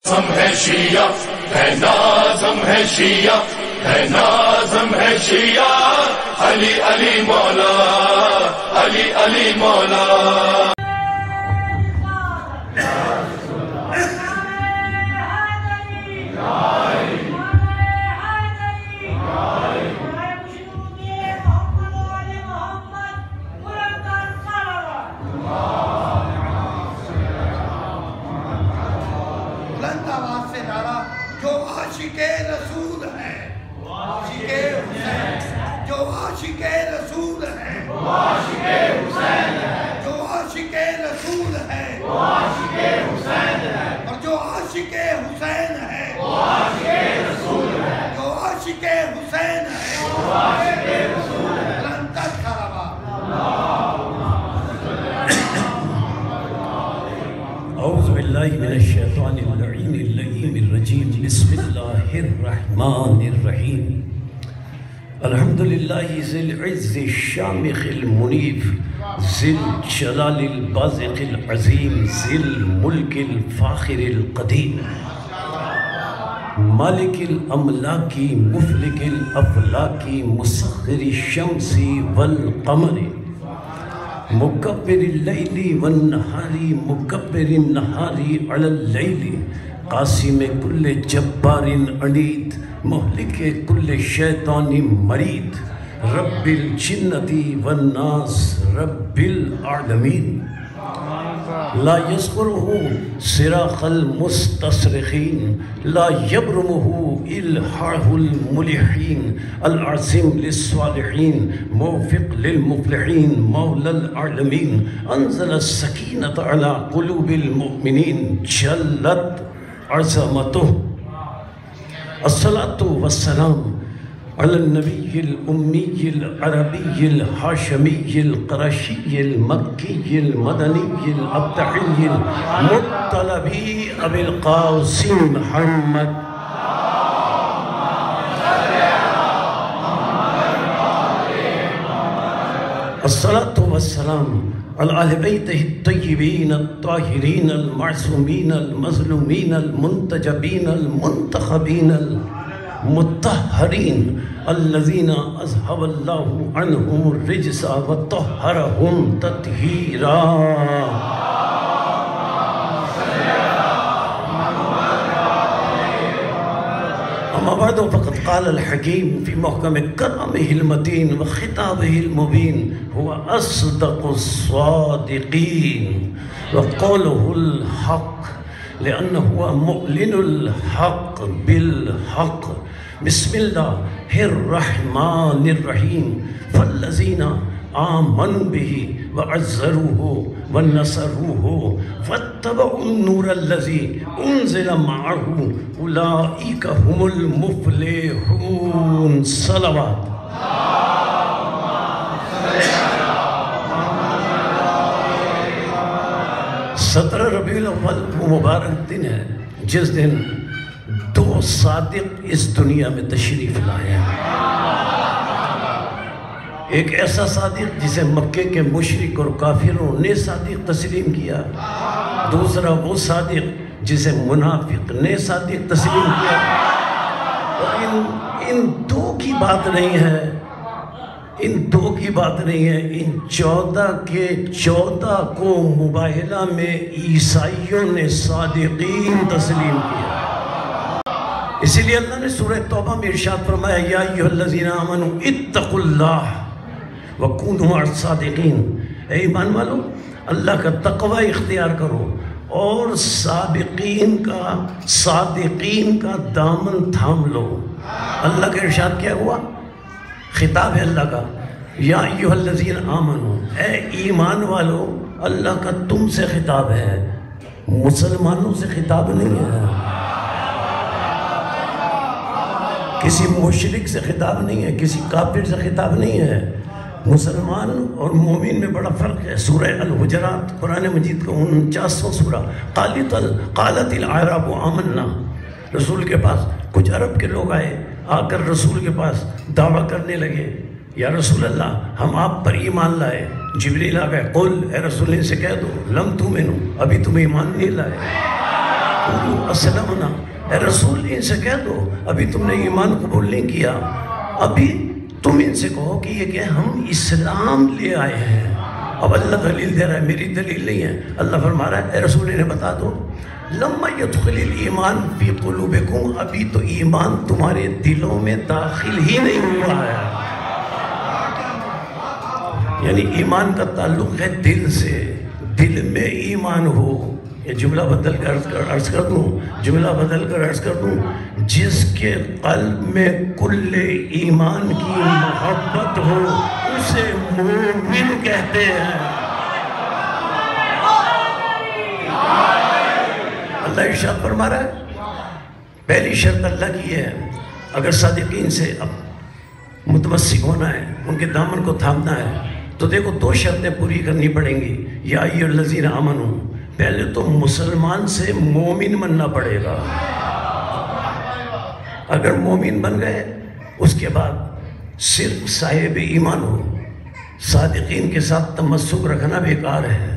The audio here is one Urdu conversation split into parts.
نازم ہے شیعہ ہے، نازم ہے شیعہ ہے، نازم ہے شیعہ، علی علی مولا، علی علی مولا. بلند آواز سے نعرہ جو عاشق رسول ہے، عاشق حسین، جو عاشق رسول ہے، عاشق حسین ہے، جو عاشق رسول ہے، عاشق حسین ہے، اور جو عاشق حسین ہے، عاشق رسول ہے، جو عاشق حسین ہے، عاشق رسول ہے. بلند تر کھڑا اعوذ باللہ من الشیطان اللعین اللئیم الرجیم. بسم اللہ الرحمن الرحیم. الحمدللہ ذی العز الشامخ المنیف، ذی الجلال البازق العظیم، ذی الملک الفاخر القدیم، مالک الاملاک مفلک الافلاک، مسخر الشمس والقمر، مکبر اللیل والنہار، مکبر النہار علی اللیل، قاسم کل جبار عنید، مہلک کل شیطان مرید، رب الجنت والناس، رب العالمین. لا يذكره صراخ المستصرخين، لا يبرمه إلحاح الملحين، العظيم للصالحين، موفق للمفلحين، مولى العالمين، أنزل السكينة على قلوب المؤمنين، جلت عظمته. الصلاة والسلام على النبي الأمي العربي الهاشمي القرشي المكي المدني الأبتحي المطلبي أبي القاسم محمد. الصلاة والسلام على أهل بيته الطيبين الطاهرين المعصومين المظلومين المنتجبين المنتخبين المطهرين الذين أذهب الله عنهم الرجس وطهرهم تطهيرا. أما بعد فقد قال الحكيم في محكم كلامه المتين وخطابه المبين، هو أصدق الصادقين وقوله الحق لأنه هو مؤلن الحق بالحق. بسم الله الرحمن الرحيم. فالذين آمنوا به وعزروه ونصروه واتبعوا النور الذي أنزل معه أولئك هم المفلحون. صلوات. 17 ربیع الاول وہ مبارک دن ہے جس دن 2 صادق اس دنیا میں تشریف لائے ہیں. ایک ایسا صادق جسے مکے کے مشرک اور کافروں نے صادق تسلیم کیا، دوسرا وہ صادق جسے منافق نے صادق تسلیم کیا. اور ان دو کی بات نہیں ہے، ان 2 کی بات نہیں ہے، ان 14 کے 14 کو مباہلہ میں عیسائیوں نے صادقین تسلیم کیا. اسی لیے اللہ نے سورہ توبہ میں ارشاد فرمایا یا ایھا الذین آمنوا اتقوا اللہ وکونوا مع الصادقین. اے ایمان والو اللہ کا تقوی اختیار کرو اور صادقین کا دامن تھام لو. اللہ کا ارشاد کیا ہوا؟ خطاب ہے اللہ کا، یا ایھا الذین آمنوا، اے ایمان والو. اللہ کا تم سے خطاب ہے، مسلمانوں سے خطاب نہیں ہے، کسی مشرک سے خطاب نہیں ہے، کسی کافر سے خطاب نہیں ہے. مسلمان اور مومن میں بڑا فرق ہے. سورہ الحجرات قرآن مجید کا 49واں سورہ. قالت الاعراب آمنا، رسول کے پاس کچھ عرب کے لوگ آئے، آ کر رسول کے پاس دعویٰ کرنے لگے یا رسول اللہ ہم آپ پر ایمان لائے. جبریل آ گئے، قل اے رسول ان سے کہہ دو لم تؤمنوا، ابھی تم ایمان نہیں لائے. اسلمنا، اے رسول ان سے کہہ دو ابھی تم نے ایمان قبول نہیں کیا، ابھی تم ان سے کہو کہ یہ کہ ہم اسلام لے آئے ہیں۔ اب اللہ دلیل دے رہا ہے، میری دلیل نہیں ہے۔ اللہ فرما رہا ہے اے رسول انہیں بتا دو لما يدخل الایمان فی قلوبکم، ابھی تو ایمان تمہارے دلوں میں داخل ہی نہیں ہوا ہے۔ یعنی ایمان کا تعلق ہے دل سے، دل میں ایمان ہو۔ یہ جملہ بدل کر عرض کر دوں، جملہ بدل کر عرض کر دوں، جس کے قلب میں کل ایمان کی محبت ہو اسے مومن کہتے ہیں۔ اللہ ارشاد فرما رہا ہے پہلی شرط اللہ کی ہے، اگر صادقین سے اب متمسک ہونا ہے، ان کے دامن کو تھامنا ہے، تو دیکھو دو شرطیں پوری کرنی پڑیں گی۔ یا ایھا الذین آمنوا، پہلے تو مسلمان سے مومن بننا پڑے گا۔ اگر مومن بن گئے اس کے بعد صرف صاحب ایمان ہو، صادقین کے ساتھ تمسک رکھنا بیکار ہے۔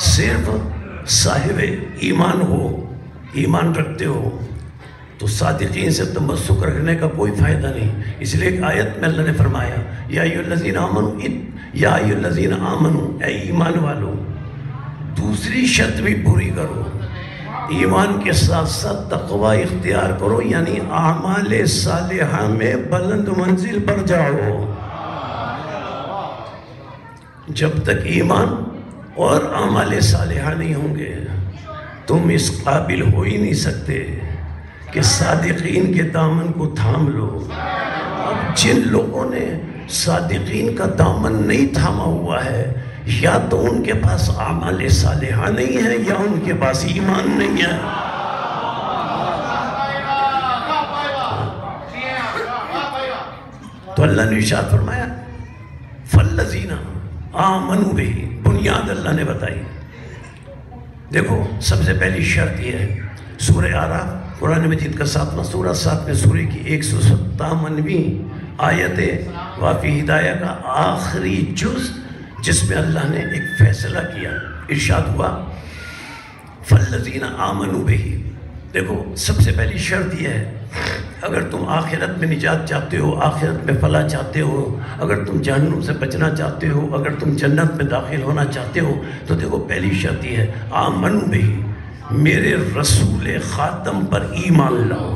صرف صاحب ایمان ہو، ایمان رکھتے ہو تو صادقین سے تمسک رکھنے کا کوئی فائدہ نہیں۔ اس لیے ایک آیت میں اللہ نے فرمایا یا ایھا الذین آمنوا، یا ایھا الذین آمنوا، اے ایمان والو، دوسری شرط بھی پوری کرو، ایمان کے ساتھ ساتھ تقوی اختیار کرو، یعنی اعمال صالحہ میں بلند منزل پر جاؤ۔ جب تک ایمان اور اعمال صالحہ نہیں ہوں گے تم اس قابل ہو ہی نہیں سکتے کہ صادقین کے دامن کو تھام لو۔ اب جن لوگوں نے صادقین کا دامن نہیں تھاما ہوا ہے، یا تو ان کے پاس اعمال صالحہ نہیں ہے یا ان کے پاس ایمان نہیں ہے۔ تو اللہ نے ارشاد فرمایا فالذین آمنوا بہ، بنیاد اللہ نے بتائی۔ دیکھو سب سے پہلی شرط یہ ہے، سورہ اعراف قرآن مجید کا 7واں سورہ، 7ویں سورے کی 157ویں آیت وافی ہدایہ کا آخری جز، جس میں اللہ نے ایک فیصلہ کیا۔ ارشاد ہوا فالذین آمنوا بہ۔ دیکھو سب سے پہلی شرط یہ ہے، اگر تم آخرت میں نجات چاہتے ہو، آخرت میں فلاح چاہتے ہو، اگر تم جہنم سے بچنا چاہتے ہو، اگر تم جنت میں داخل ہونا چاہتے ہو، تو دیکھو پہلی شرط یہ ہے آمنوا بہ، میرے رسول خاتم پر ایمان لاؤ۔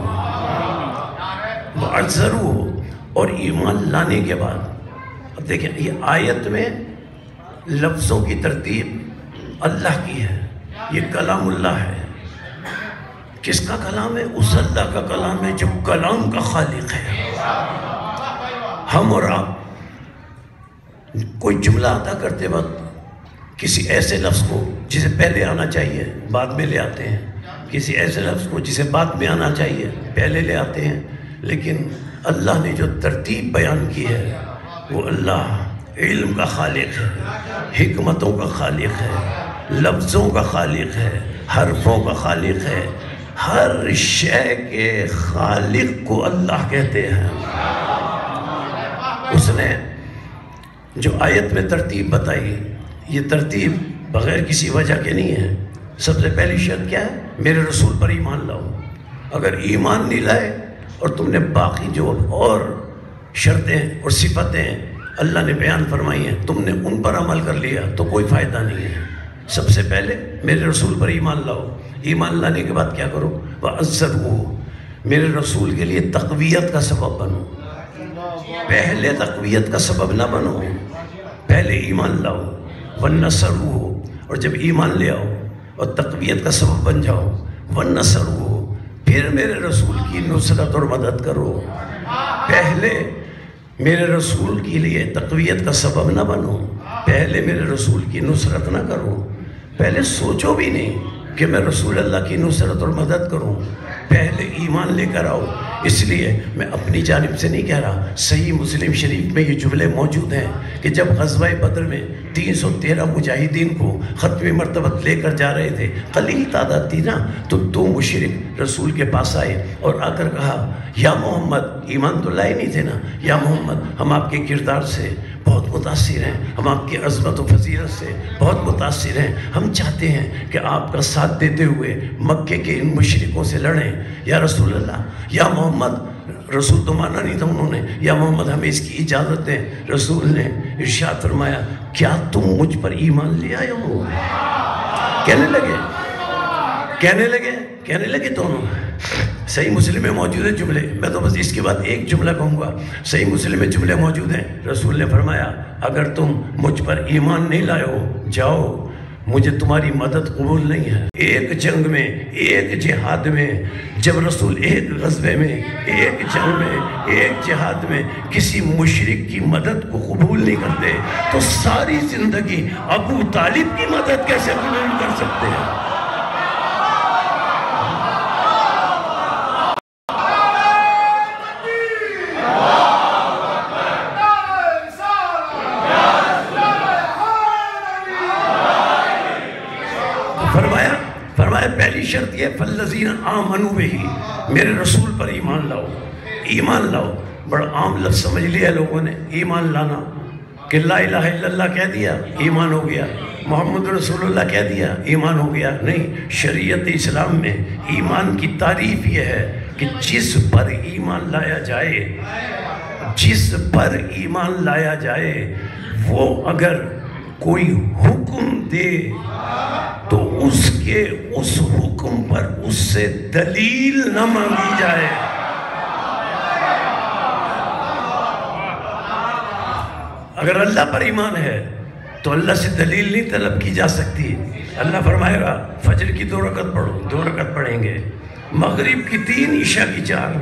وَأَعْزَرُوهُ، اور ایمان لانے کے بعد اب دیکھیں یہ آیت میں لفظوں کی ترتیب اللہ کی ہے، یہ کلام اللہ ہے۔ کس کا کلام ہے؟ اس اللہ کا کلام ہے جو کلام کا خالق ہے۔ ہم اور آپ کوئی جملہ ادا کرتے وقت کسی ایسے لفظ کو جسے پہلے آنا چاہیے بعد میں لے آتے ہیں، کسی ایسے لفظ کو جسے بعد میں آنا چاہیے پہلے لے آتے ہیں، لیکن اللہ نے جو ترتیب بیان کی ہے وہ اللہ علم کا خالق ہے، حکمتوں کا خالق ہے، لفظوں کا خالق ہے، حرفوں کا خالق ہے۔ ہر شے کے خالق کو اللہ کہتے ہیں۔ اس نے جو آیت میں ترتیب بتائی، یہ ترتیب بغیر کسی وجہ کے نہیں ہے۔ سب سے پہلی شرط کیا ہے؟ میرے رسول پر ایمان لاؤ۔ اگر ایمان نہیں لائے اور تم نے باقی جو اور شرطیں اور صفتیں اللہ نے بیان فرمائی ہیں تم نے ان پر عمل کر لیا تو کوئی فائدہ نہیں ہے۔ سب سے پہلے میرے رسول پر ایمان لاؤ، ایمان لانے کے بعد کیا کرو؟ وَأَعْزَرُوهُ، میرے رسول کے لیے تقویت کا سبب بنو۔ پہلے تقویت کا سبب نہ بنو، پہلے ایمان لاؤ۔ وَنَّصَرُوهُ، اور جب ایمان لے آؤ اور تقویت کا سبب بن جاؤ، وَنَّصَرُوهُ، پھر میرے رسول کی نصرت اور مدد کرو۔ پہلے میرے رسول کے لیے تقویت کا سبب نہ بنو، پہلے میرے رسول کی نصرت نہ کرو، پہلے سوچو بھی نہیں کہ میں رسول اللہ کی نصرت اور مدد کروں، پہلے ایمان لے کر آؤ۔ اس لیے میں اپنی جانب سے نہیں کہہ رہا، صحیح مسلم شریف میں یہ جملے موجود ہیں کہ جب غزوہ بدر میں 313 مجاہدین کو ختم مرتبت لے کر جا رہے تھے، قلیل تعداد تھی نا، تو 2 مشرک رسول کے پاس آئے اور آ کر کہا یا محمد، ایمان تو لائے نہیں تھے نا، یا محمد ہم آپ کے کردار سے بہت متاثر ہیں، ہم آپ کی عظمت و فضیلت سے بہت متاثر ہیں، ہم چاہتے ہیں کہ آپ کا ساتھ دیتے ہوئے مکے کے ان مشرکوں سے لڑیں۔ یا رسول اللہ، یا محمد، رسول تو مانا نہیں تھا انہوں نے، یا محمد ہمیں اس کی اجازت دیں۔ رسول نے ارشاد فرمایا کیا تم مجھ پر ایمان لے آئے ہو؟ کہنے لگے دونوں۔ صحیح مسلم میں موجود ہے جملے، میں تو بس اس کے بعد ایک جملہ کہوں گا، صحیح مسلم میں جملے موجود ہیں۔ رسول نے فرمایا اگر تم مجھ پر ایمان نہیں لائے ہو جاؤ، مجھے تمہاری مدد قبول نہیں ہے۔ ایک جنگ میں، ایک جہاد میں، جب رسول ایک غزوے میں، ایک جنگ میں، ایک جہاد میں کسی مشرک کی مدد کو قبول نہیں کرتے تو ساری زندگی ابو طالب کی مدد کیسے قبول کر سکتے ہیں؟ فرمایا پہلی شرط یہ فالذین آمنوا بہ، میرے رسول پر ایمان لاؤ۔ ایمان لاؤ بڑا عام لفظ سمجھ لیا لوگوں نے، ایمان لانا کہ لا الہ الا اللہ کہہ دیا ایمان ہو گیا، محمد رسول اللہ کہہ دیا ایمان ہو گیا۔ نہیں، شریعت اسلام میں ایمان کی تعریف یہ ہے کہ جس پر ایمان لایا جائے، جس پر ایمان لایا جائے وہ اگر کوئی حکم دے تو اس کے اس حکم پر اس سے دلیل نہ مانگی جائے۔ اگر اللہ پر ایمان ہے تو اللہ سے دلیل نہیں طلب کی جا سکتی۔ اللہ فرمائے گا فجر کی 2 رکعت پڑھو، 2 رکعت پڑھیں گے، مغرب کی 3، عشاء کی 4،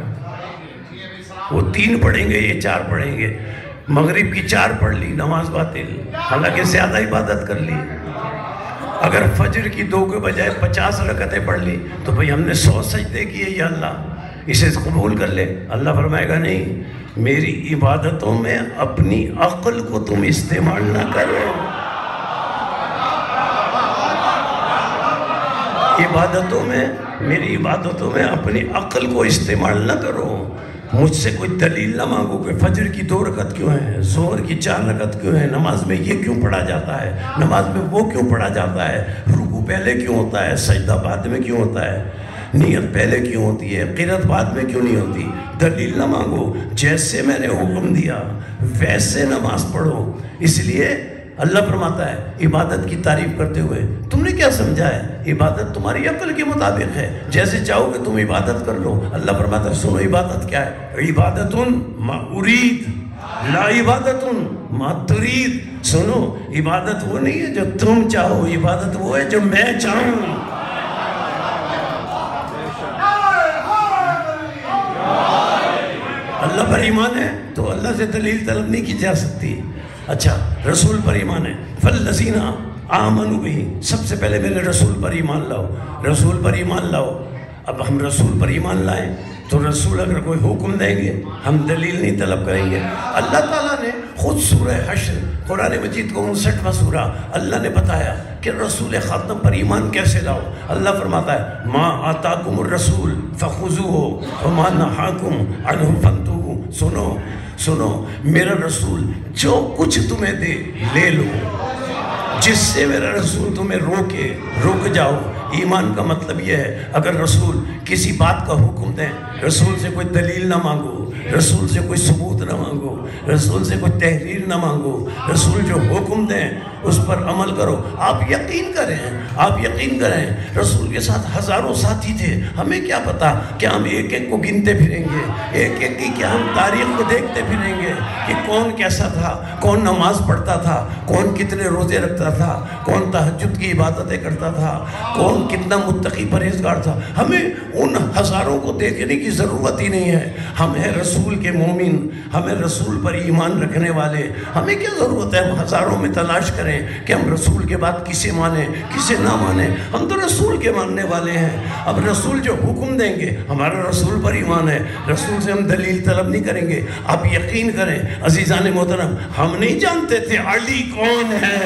وہ 3 پڑھیں گے، یہ 4 پڑھیں گے۔ مغرب کی 4 پڑھ لی، نماز باطل، حالانکہ زیادہ عبادت کر لی۔ اگر فجر کی 2 کے بجائے 50 رکعتیں پڑھ لی تو بھئی ہم نے 100 سجدے کیے، یا اللہ اسے قبول کر لے۔ اللہ فرمائے گا نہیں، میری عبادتوں میں اپنی عقل کو تم استعمال نہ کرو، عبادتوں میں، میری عبادتوں میں اپنی عقل کو استعمال نہ کرو۔ مجھ سے کوئی دلیل نہ مانگو کہ فجر کی 2 رکعت کیوں ہے، ظہر کی 4 رکعت کیوں ہے، نماز میں یہ کیوں پڑھا جاتا ہے، نماز میں وہ کیوں پڑھا جاتا ہے، رکوع پہلے کیوں ہوتا ہے، سجدہ بعد میں کیوں ہوتا ہے، نیت پہلے کیوں ہوتی ہے، قرات بعد میں کیوں نہیں ہوتی۔ دلیل نہ مانگو، جیسے میں نے حکم دیا ویسے نماز پڑھو۔ اس لیے اللہ فرماتا ہے عبادت کی تعریف کرتے ہوئے تم نے کیا سمجھا ہے، عبادت تمہاری عقل کے مطابق ہے، جیسے چاہو کہ تم عبادت کر لو۔ اللہ فرماتا ہے سنو عبادت کیا ہے، عبادت ما ارید لا عبادت ما ترید۔ سنو عبادت وہ نہیں ہے جو تم چاہو، عبادت وہ ہے جو میں چاہوں۔ اللہ پر ایمان ہے تو اللہ سے دلیل طلب نہیں کی جا سکتی۔ اچھا، رسول پر ایمان ہے، فالذین آمنوا بہ، سب سے پہلے میرے رسول پر ایمان لاؤ، رسول پر ایمان لاؤ۔ اب ہم رسول پر ایمان لائیں تو رسول اگر کوئی حکم دیں گے ہم دلیل نہیں طلب کریں گے۔ اللہ تعالیٰ نے خود سورہ حشر، قرآن مجید کو 59واں سورہ، اللہ نے بتایا کہ رسول خاتم پر ایمان کیسے لاؤ۔ اللہ فرماتا ہے ما آتاکم الرسول فخذوہ وما نہاکم عنہ فانتہوا۔ سنو میرا رسول جو کچھ تمہیں دے لے لو، جس سے میرا رسول تمہیں روکے رک جاؤ۔ ایمان کا مطلب یہ ہے اگر رسول کسی بات کا حکم دیں، رسول سے کوئی دلیل نہ مانگو، رسول سے کوئی ثبوت نہ مانگو، رسول سے کوئی تحریر نہ مانگو، رسول جو حکم دیں اس پر عمل کرو۔ آپ یقین کریں رسول کے ساتھ ہزاروں ساتھی تھے، ہمیں کیا پتا کہ ہم ایک ایک کو گنتے پھریں گے، ایک ایک کی کیا ہم تاریخ کو دیکھتے پھریں گے کہ کون کیسا تھا، کون نماز پڑھتا تھا، کون کتنے روزے رکھتا تھا، کون تہجد کی عبادتیں کرتا تھا، کون کون کتنا متقی پرہیزگار تھا. ہمیں ان ہزاروں کو دیکھنے کی ضرورت ہی نہیں ہے. ہم ہیں رسول کے مومن, ہمیں رسول پر ایمان رکھنے والے. ہمیں کیا ضرورت ہے ہم ہزاروں میں تلاش کریں کہ ہم رسول کے بعد کسے مانیں کسے نہ مانیں. ہم تو رسول کے ماننے والے ہیں. اب رسول جو حکم دیں گے, ہمارا رسول پر ایمان ہے, رسول سے ہم دلیل طلب نہیں کریں گے. آپ یقین کریں عزیزان محترم, ہم نہیں جانتے تھے علی کون ہے.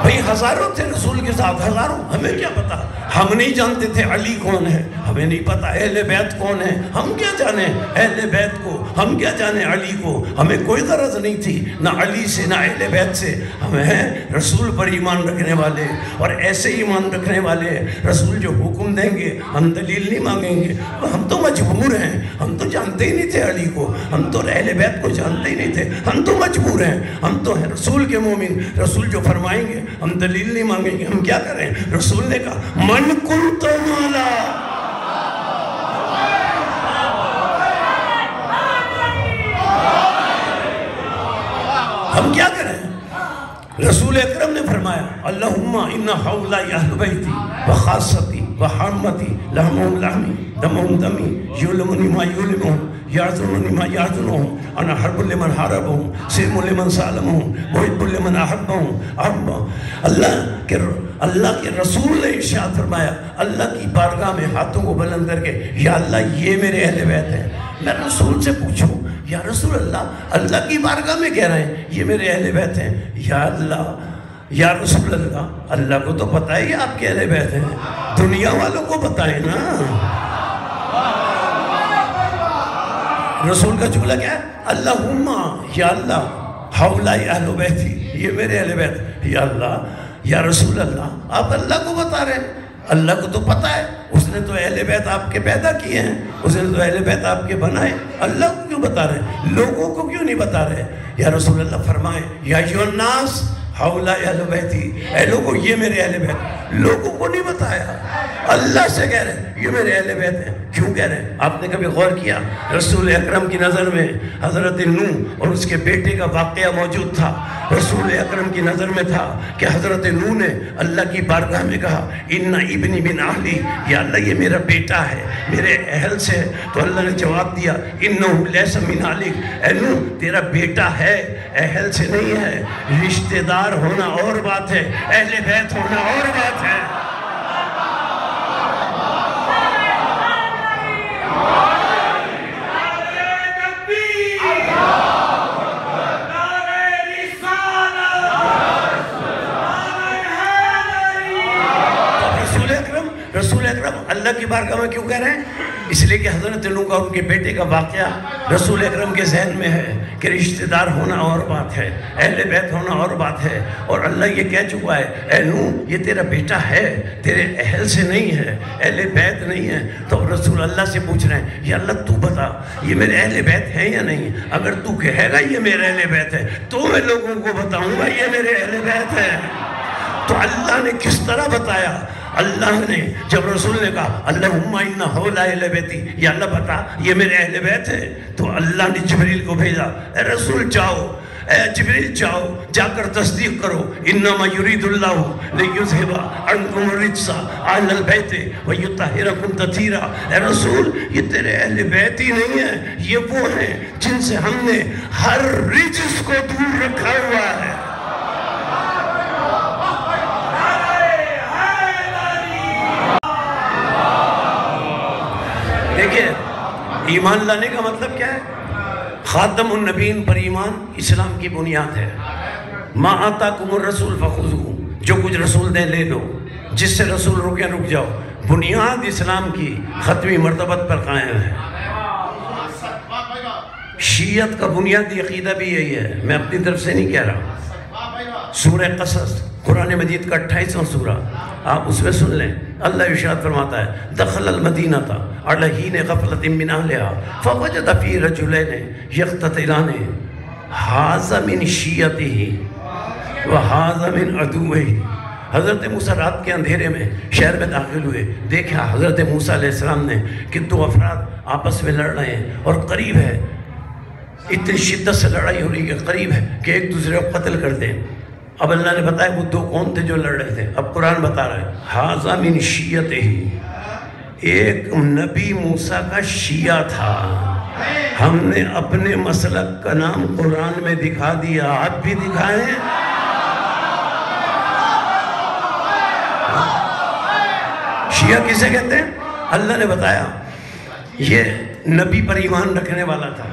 بھئی ہزاروں تھے رسول کے ساتھ, ہزاروں, ہمیں کیا پتا. ہم نہیں جانتے تھے علی کون ہے, ہمیں نہیں پتا اہل بیت کون ہے. ہم کیا جانیں اہل بیت کو, ہم کیا جانیں علی کو. ہمیں کوئی غرض نہیں تھی نہ علی سے نہ اہل بیت سے. ہم ہیں رسول پر ایمان رکھنے والے, اور ایسے ایمان رکھنے والے رسول جو حکم دیں گے ہم دلیل نہیں مانگیں گے. ہم تو مجبور ہیں, ہم تو جانتے ہی نہیں تھے علی کو, ہم تو اہل بیت کو جانتے ہی نہیں تھے. ہم تو مجبور ہیں, ہم تو ہیں رسول کے مومن. رسول جو فرمائیں گے ہم دلیل نہیں مانگیں گے. ہم کیا کریں. رسول نے کہا من کنت مولا, ہم کیا کریں. رسول اکرم نے فرمایا اللہم ان ہؤلاء اہل بیتی وخاصتی وحرمتی لہمہم لہمی دمہم دمی یعلمونی ما یعلمون یعذرونی ما یعذرون انا حرب لمن حاربہم سلم لمن سالمہم محب لمن احبہم احبہ. اللہ کے رسول نے ارشاد فرمایا, اللہ کی بارگاہ میں ہاتھوں کو بلند کر کے یا اللہ یہ میرے اہل بیت ہیں. میں رسول سے پوچھوں یا رسول اللہ, اللہ کی بارگاہ میں کہہ رہے ہیں یہ میرے اہل بیت ہیں. یا اللہ, یا رسول اللہ, اللہ کو تو پتہ ہے یہ آپ کے اہل بیت ہیں, دنیا والوں کو بتائیں نا. رسول کا جملہ کیا ہے, اللہم یا اللہ ہؤلاء اہل بیتی, یہ میرے اہل بیت. یا اللہ, یا رسول اللہ, آپ اللہ کو بتا رہے ہیں. اللہ کو تو پتہ ہے, اس نے تو اہل بیت آپ کے پیدا کیے ہیں, اس نے تو اہل بیت آپ کے بنائے. اللہ کو کیوں بتا رہے ہیں, لوگوں کو کیوں نہیں بتا رہے. یا رسول اللہ فرمائیں یا ایھا الناس ہؤلاء اہل بیتی, اے لوگوں یہ میرے اہل بیت. لوگوں کو نہیں بتایا, اللہ سے کہہ رہے ہیں یہ میرے اہل بیت ہیں. کیوں کہہ رہے ہیں. آپ نے کبھی غور کیا رسول اکرم کی نظر میں حضرت نوح اور اس کے بیٹے کا واقعہ موجود تھا. رسول اکرم کی نظر میں تھا کہ حضرت نوح نے اللہ کی بارگاہ میں کہا ان ابنی من اہلی, یا اللہ یہ میرا بیٹا ہے, میرے اہل سے. تو اللہ نے جواب دیا انہ لیس من اہلک, اے نوح تیرا بیٹا ہے, اہل سے نہیں ہے. رشتہ دار ہونا اور بات ہے, اہل بیت ہونا اور بات ہے. رسول اکرم اللہ کی بارگاہ میں کیوں کہہ رہے ہیں, اس لیے کہ حضرت نوح کا ان کے بیٹے کا واقعہ رسول اکرم کے ذہن میں ہے کہ رشتہ دار ہونا اور بات ہے, اہل بیت ہونا اور بات ہے. اور اللہ یہ کہہ چکا ہے اے نوح یہ تیرا بیٹا ہے, تیرے اہل سے نہیں ہے, اہل بیت نہیں ہے. تو رسول اللہ سے پوچھ رہے ہیں یا اللہ تو بتا یہ میرے اہل بیت ہیں یا نہیں. اگر تو کہے گا یہ میرے اہل بیت ہے تو میں لوگوں کو بتاؤں گا یہ میرے اہل بیت ہے. تو اللہ نے کس طرح بتایا. اللہ نے جب رسول نے کہا اللہم ان ہؤلاء اہل بیتی, یا اللہ بتا یہ میرے اہل بیت ہے, تو اللہ نے جبریل کو بھیجا, اے رسول جاؤ, اے جبریل جاؤ, جا کر تصدیق کرو انما یرید اللہ لیذھب عنکم الرجس اہل البیت ویطہرکم تطہیرا. اے رسول یہ تیرے اہل بیت ہی نہیں ہیں, یہ وہ ہیں جن سے ہم نے ہر رجس کو دور رکھا ہوا ہے. دیکھیں ایمان لانے کا مطلب کیا ہے. خاتم النبیین پر ایمان اسلام کی بنیاد ہے. ما آتاکم الرسول فخذوہ, جو کچھ رسول دیں لے لو, جس سے رسول رکے رک جاؤ. بنیاد اسلام کی ختمی مرتبت پر قائم ہے. شیعت کا بنیادی عقیدہ بھی یہی ہے, میں اپنی طرف سے نہیں کہہ رہا. سورہ قصص قرآن مجید کا 28واں سورہ, آپ اس میں سن لیں. اللہ ارشاد فرماتا ہے دخل المدینہ علی حین غفلۃ من اہلہا فوجد فی رجلین یقتتلان ھذا من شیعتہ وھذا من عدوہ. حضرت موسیٰ رات کے اندھیرے میں شہر میں داخل ہوئے, دیکھا حضرت موسیٰ علیہ السلام نے کہ دو افراد آپس میں لڑ رہے ہیں اور قریب ہے اتنی شدت سے لڑائی ہو رہی ہے قریب ہے کہ ایک دوسرے کو قتل کر دیں. اب اللہ نے بتایا وہ دو کون تھے جو لڑ رہے تھے. اب قرآن بتا رہا ہے ھذا من شیعتہ، ایک نبی موسیٰ کا شیعہ تھا. ہم نے اپنے مسلک کا نام قرآن میں دکھا دیا، آپ بھی دکھائیں. شیعہ کسے کہتے ہیں؟ اللہ نے بتایا یہ نبی پر ایمان رکھنے والا تھا،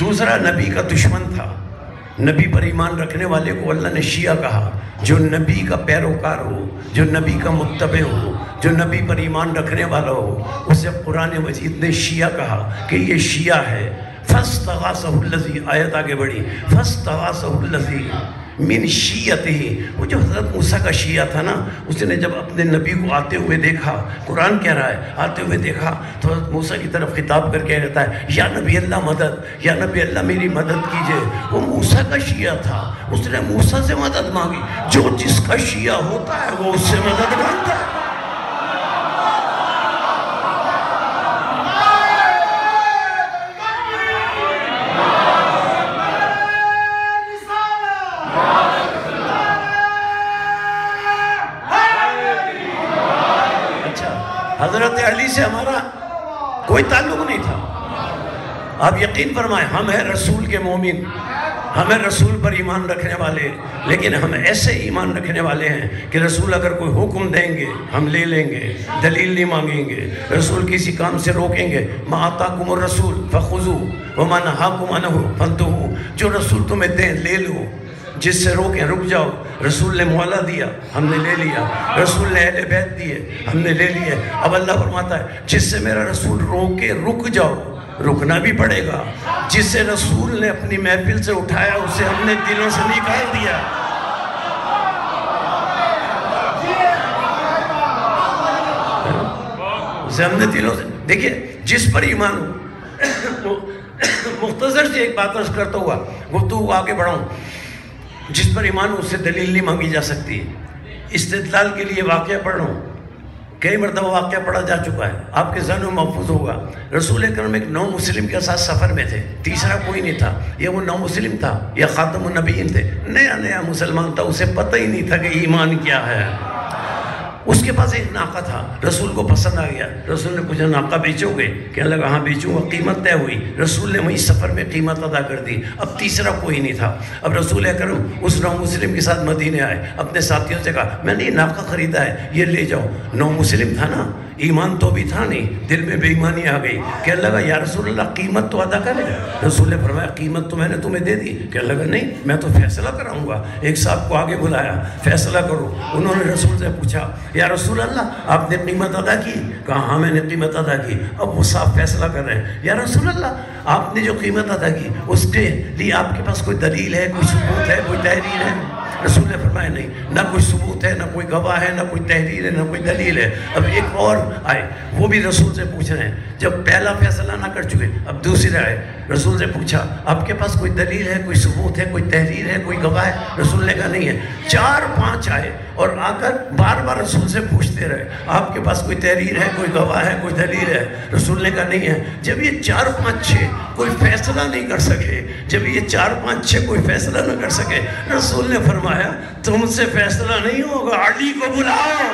دوسرا نبی کا دشمن تھا. نبی پر ایمان رکھنے والے کو اللہ نے شیعہ کہا. جو نبی کا پیروکار ہو، جو نبی کا متبع ہو، جو نبی پر ایمان رکھنے والا ہو، اسے قرآن مجید نے شیعہ کہا کہ یہ شیعہ ہے. فاستغاثہ الذی، آیت آگے بڑھی، فاستغاثہ الذی من شیعتہ. وہ جو حضرت موسیٰ کا شیعہ تھا نا، اس نے جب اپنے نبی کو آتے ہوئے دیکھا، قرآن کہہ رہا ہے آتے ہوئے دیکھا، تو حضرت موسیٰ کی طرف خطاب کر کے کہتا ہے یا نبی اللہ مدد، یا نبی اللہ میری مدد کیجئے. وہ موسیٰ کا شیعہ تھا، اس نے موسیٰ سے مدد مانگی. جو جس کا شیعہ ہوتا ہے وہ اس سے مدد مانگتا ہے. حضرت علی سے ہمارا کوئی تعلق نہیں تھا. آپ یقین فرمائیں ہم ہیں رسول کے مومن، ہم ہیں رسول پر ایمان رکھنے والے، لیکن ہم ایسے ایمان رکھنے والے ہیں کہ رسول اگر کوئی حکم دیں گے ہم لے لیں گے، دلیل نہیں مانگیں گے. رسول کسی کام سے روکیں گے، ما آتاکم الرسول فخذوہ وما نہاکم عنہ فانتہوا. جو رسول تمہیں دیں لے لو، جس سے روکیں رک جاؤ. رسول نے مولا دیا، ہم نے لے لیا. رسول نے اہل بیت دیے، ہم نے لے لیے. اب اللہ فرماتا ہے جس سے میرا رسول روکے رک جاؤ، رکنا بھی پڑے گا. جس سے رسول نے اپنی محفل سے اٹھایا اسے ہم نے دلوں سے نکال دیا. اسے ہم نے دلوں سے، دیکھیے جس پر ایمان ہو. مختصر سے ایک بات عرض کرتا ہوا گفتگو آگے بڑھاؤں. جس پر ایمان اس سے دلیل نہیں مانگی جا سکتی. استدلال کے لیے واقعہ پڑھ رہا ہوں، کئی مرتبہ واقعہ پڑھا جا چکا ہے، آپ کے ذہن میں محفوظ ہوگا. رسول اکرم ایک نو مسلم کے ساتھ سفر میں تھے، تیسرا کوئی نہیں تھا. یہ وہ نو مسلم تھا یا خاتم النبیین تھے، نیا مسلمان تھا، اسے پتہ ہی نہیں تھا کہ ایمان کیا ہے. اس کے پاس ایک ناقہ تھا، رسول کو پسند آ گیا. رسول نے پوچھا ناقہ بیچو گے؟ کہنے لگا ہاں بیچوں گا. قیمت طے ہوئی، رسول نے وہیں سفر میں قیمت ادا کر دی. اب تیسرا کوئی نہیں تھا. اب رسول اکرم اس نو مسلم کے ساتھ مدینے آئے، اپنے ساتھیوں سے کہا میں نے یہ ناقہ خریدا ہے، یہ لے جاؤ. نو مسلم تھا نا، ایمان تو بھی تھا نہیں، دل میں بے ایمانی آ گئی. کہنے لگا یا رسول اللہ قیمت تو ادا کرے گا؟ رسول نے فرمایا قیمت تو میں نے تمہیں دے دی. کہنے لگا نہیں میں تو فیصلہ کراؤں گا. ایک صاحب کو آگے بلایا، فیصلہ کرو. انہوں نے رسول سے پوچھا یا رسول اللہ آپ نے قیمت ادا کی؟ کہا ہاں میں نے قیمت ادا کی. اب وہ صاحب فیصلہ کر رہے ہیں. یا رسول اللہ آپ نے جو قیمت ادا کی اس کے لیے آپ کے پاس کوئی دلیل ہے، کوئی ثبوت ہے، کوئی تحریر ہے؟ رسول نے فرمایا نہیں، نہ کوئی ثبوت ہے، نہ کوئی گواہ ہے، نہ کوئی تحریر ہے، نہ کوئی دلیل ہے. اب ایک اور آئے، وہ بھی رسول سے پوچھ رہے ہیں. جب پہلا فیصلہ نہ کر چکے اب دوسرے آئے، رسول سے پوچھا آپ کے پاس کوئی دلیل ہے، کوئی ثبوت ہے، کوئی تحریر ہے، کوئی گواہ ہے؟ رسول نے کہا نہیں ہے. 4-5 آئے اور آ کر بار بار رسول سے پوچھتے رہے آپ کے پاس کوئی تحریر ہے، کوئی گواہ ہے، کوئی دلیل ہے؟ رسول نے کہا نہیں ہے. جب یہ 4-5-6 کوئی فیصلہ نہیں کر سکے، جب یہ 4-5-6 کوئی فیصلہ نہ کر سکے، رسول نے فرمایا تم سے فیصلہ نہیں ہوگا، علی کو بلاؤ.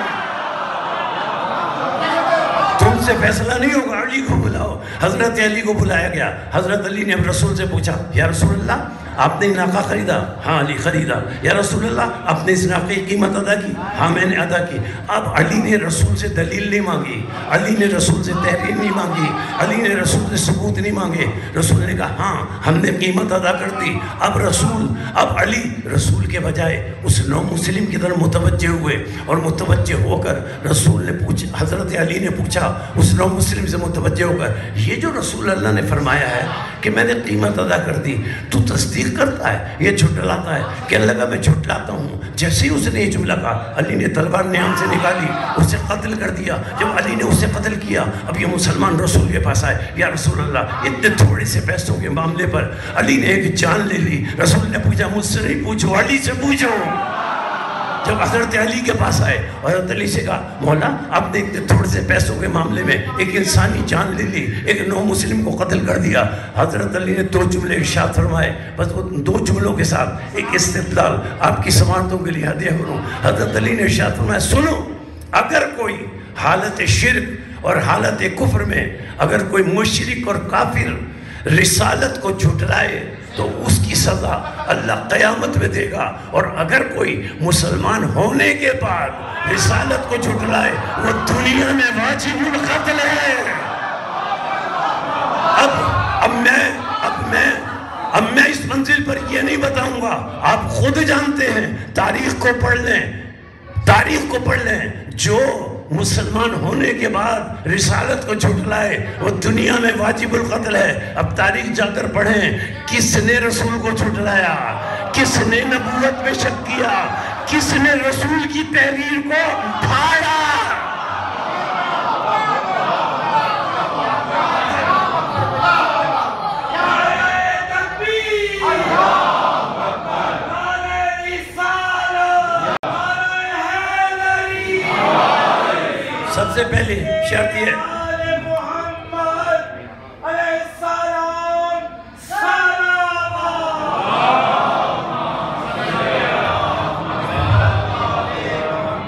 تم سے فیصلہ نہیں ہوگا، علی کو بلاؤ. حضرت علی کو بلایا گیا. حضرت علی نے اب رسول سے پوچھا یا رسول اللہ آپ نے ناقہ خریدا؟ ہاں علی خریدا. یا رسول اللہ آپ نے اس ناقے کی قیمت ادا کی؟ ہاں میں نے ادا کی. اب علی نے رسول سے دلیل نہیں مانگی، علی نے رسول سے تحریر نہیں مانگی، علی نے رسول سے ثبوت نہیں مانگے. رسول نے کہا ہاں ہم نے قیمت ادا کر دی. اب علی رسول کے بجائے اس نو مسلم کی طرف متوجہ ہوئے، اور متوجہ ہو کر رسول نے پوچھا، حضرت علی نے پوچھا اس نو مسلم سے متوجہ ہو کر یہ جو رسول اللہ نے فرمایا ہے کہ میں نے قیمت ادا کر دی، تو تصدیق کرتا ہے یہ جھٹلاتا ہے؟ کہنے لگا میں جھٹلاتا ہوں. جیسے ہی اس نے یہ جملہ کہا علی نے تلوار نیام سے نکالی، اسے قتل کر دیا. جب علی نے اسے قتل کیا اب یہ مسلمان رسول کے پاس آئے، یا رسول اللہ اتنے تھوڑے سے پیسوں کے معاملے پر علی نے ایک جان لے لی. رسول نے پوچھا مجھ سے نہیں پوچھو، علی سے پوچھو. جب حضرت علی کے پاس آئے اور حضرت علی سے کہا مولا آپ نے تھوڑے سے پیسوں کے معاملے میں ایک انسانی جان لے لی، ایک نو مسلم کو قتل کر دیا. حضرت علی نے 2 جملے ارشاد فرمائے، بس وہ 2 جملوں کے ساتھ ایک استدلال آپ کی سماعتوں کے لیے ہدیہ کروں. حضرت علی نے ارشاد فرمایا سنو، اگر کوئی حالت شرک اور حالت کفر میں اگر کوئی مشرک اور کافر رسالت کو جھٹلائے تو اس کی سزا اللہ قیامت میں دے گا، اور اگر کوئی مسلمان ہونے کے بعد رسالت کو جھٹلائے وہ دنیا میں واجب القتل ہے. اب میں اس منزل پر یہ نہیں بتاؤں گا، آپ خود جانتے ہیں، تاریخ کو پڑھ لیں. جو مسلمان ہونے کے بعد رسالت کو جھٹلائے وہ دنیا میں واجب القتل ہے. اب تاریخ جا کر پڑھیں، کس نے رسول کو جھٹلایا، کس نے نبوت میں شک کیا، کس نے رسول کی تحریر کو پھاڑا. سب سے پہلے شرط یہ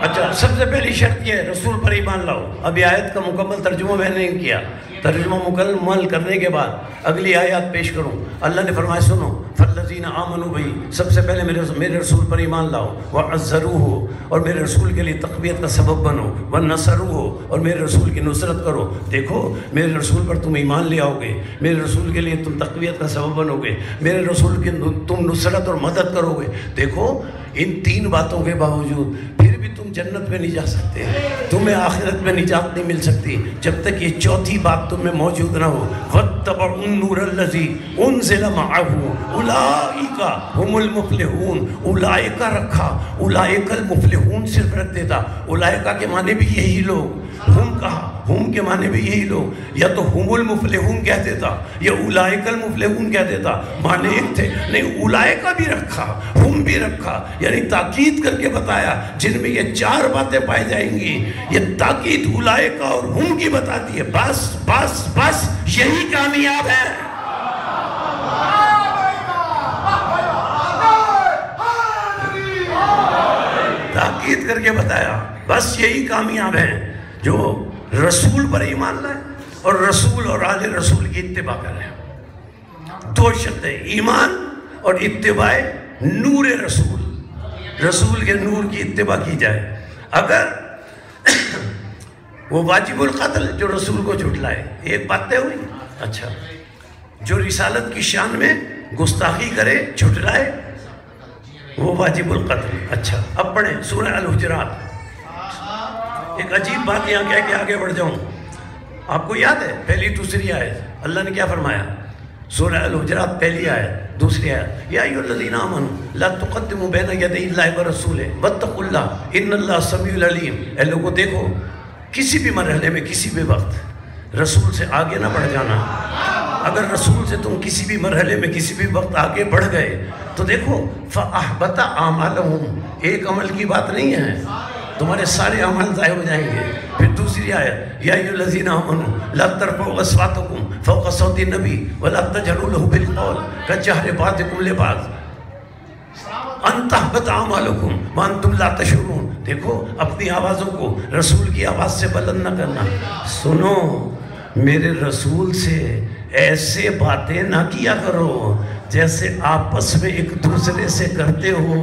اچھا، سب سے پہلی شرط یہ ہے رسول پر ایمان لاؤ. ابھی آیت کا مکمل ترجمہ میں نے نہیں کیا، ترجمہ مکمل کرنے کے بعد اگلی آیات پیش کروں. اللہ نے فرمایا سنو، فالذین آمنوا بی، سب سے پہلے میرے رسول پر ایمان لاؤ، وعزروہ، اور میرے رسول کے لیے تقویت کا سبب بنو، ونصروہ، اور میرے رسول کی نصرت کرو. دیکھو میرے رسول پر تم ایمان لے آؤ گے، میرے رسول کے لیے تم تقویت کا سبب بنو گے، میرے رسول کی تم نصرت اور مدد کرو گے. دیکھو ان 3 باتوں کے باوجود پھر بھی تم جنت میں نہیں جا سکتے، تمہیں آخرت میں نجات نہیں مل سکتی جب تک یہ 4تھی بات تم میں موجود نہ ہو. وَاتَّبَعُوا النُّورَ الَّذِي أُنزِلَ مَعَهُ أُولَٰئِكَ هُمُ الْمُفْلِحُونَ. اولئک رکھا، اولئک المفلحون صرف رکھ دیتا. اولئک کے معنی بھی یہی لوگ، ہم کہا، ہم کے معنی بھی یہی لوگ، یا تو ہم المفلحون کہہ دیتا یا اولئک المفلحون کہہ دیتا، معنی ایک تھے. نہیں، اولئک بھی رکھا، ہم بھی رکھا، یعنی تاکید کر کے بتایا جن میں یہ 4 باتیں پائی جائیں گی. یہ تاکید اولئک اور ہم کی بتا دی ہے. بس بس بس یہی کامیاب ہے. تاکید کر کے بتایا بس یہی کامیاب ہے جو رسول پر ایمان لائے اور رسول اور آل رسول کی اتباع کریں. 2 شرطیں، ایمان اور اتباع نور رسول، رسول کے نور کی اتباع کی جائے. اگر وہ واجب القتل جو رسول کو جھٹلائے، ایک بات طے ہوئی. اچھا، جو رسالت کی شان میں گستاخی کرے، جھٹلائے، وہ واجب القتل. اچھا، اب پڑھیں سورہ الحجرات. ایک عجیب بات یہاں کہہ کے آگے بڑھ جاؤں. آپ کو یاد ہے پہلی دوسری آیت اللہ نے کیا فرمایا؟ سورہ الحجرات پہلی آیت، دوسری آیت، یا ایھا الذین آمنوا لا تقدموا بین یدی اللہ ورسولہ واتقوا اللہ ان اللہ سمیع علیم. اے لوگوں دیکھو، کسی بھی مرحلے میں کسی بھی وقت رسول سے آگے نہ بڑھ جانا. اگر رسول سے تم کسی بھی مرحلے میں کسی بھی وقت آگے بڑھ گئے تو دیکھو فَأَحْبَطَ أَعْمَالَهُمْ، ایک عمل کی بات نہیں ہے، تمہارے سارے عمل ضائع ہو جائیں گے. پھر دوسری آیت، یا ایھا الذین آمنوا لا ترفعوا اصواتکم فوق صوت النبی ولا تجهروا له بالقول كجهر بعضکم لبعض ان تحبط اعمالکم وانتم لا تشعرون. دیکھو اپنی آوازوں کو رسول کی آواز سے بلند نہ کرنا. سنو، میرے رسول سے ایسے باتیں نہ کیا کرو جیسے آپس میں ایک دوسرے سے کرتے ہو.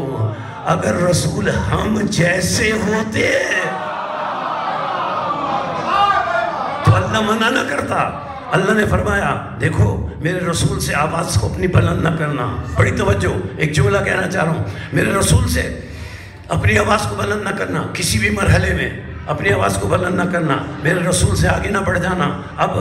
اگر رسول ہم جیسے ہوتے تو اللہ منع نہ کرتا. اللہ نے فرمایا دیکھو میرے رسول سے آواز کو اپنی بلند نہ کرنا. بڑی توجہ، ایک جملہ کہنا چاہ رہا ہوں. میرے رسول سے اپنی آواز کو بلند نہ کرنا، کسی بھی مرحلے میں اپنی آواز کو بلند نہ کرنا، میرے رسول سے آگے نہ بڑھ جانا. اب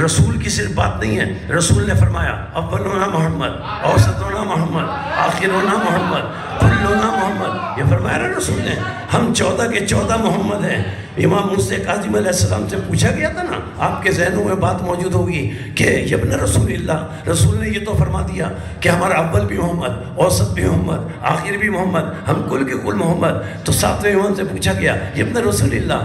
رسول کی صرف بات نہیں ہے، رسول نے فرمایا اولنا محمد، اوسطنا محمد، آخرنا محمد، کلنا محمد. محمد، یہ فرمایا نا رسول نے ہم 14 کے 14 محمد ہیں۔ امام موسیٰ کاظم علیہ السلام سے پوچھا گیا تھا نا، آپ کے ذہنوں میں بات موجود ہوگی کہ ابن رسول اللہ، رسول نے یہ تو فرما دیا کہ ہمارا اول بھی محمد، اوسط بھی محمد، آخر بھی محمد، ہم کل کے کل محمد۔ تو 7ویں امام سے پوچھا گیا ابن رسول اللہ،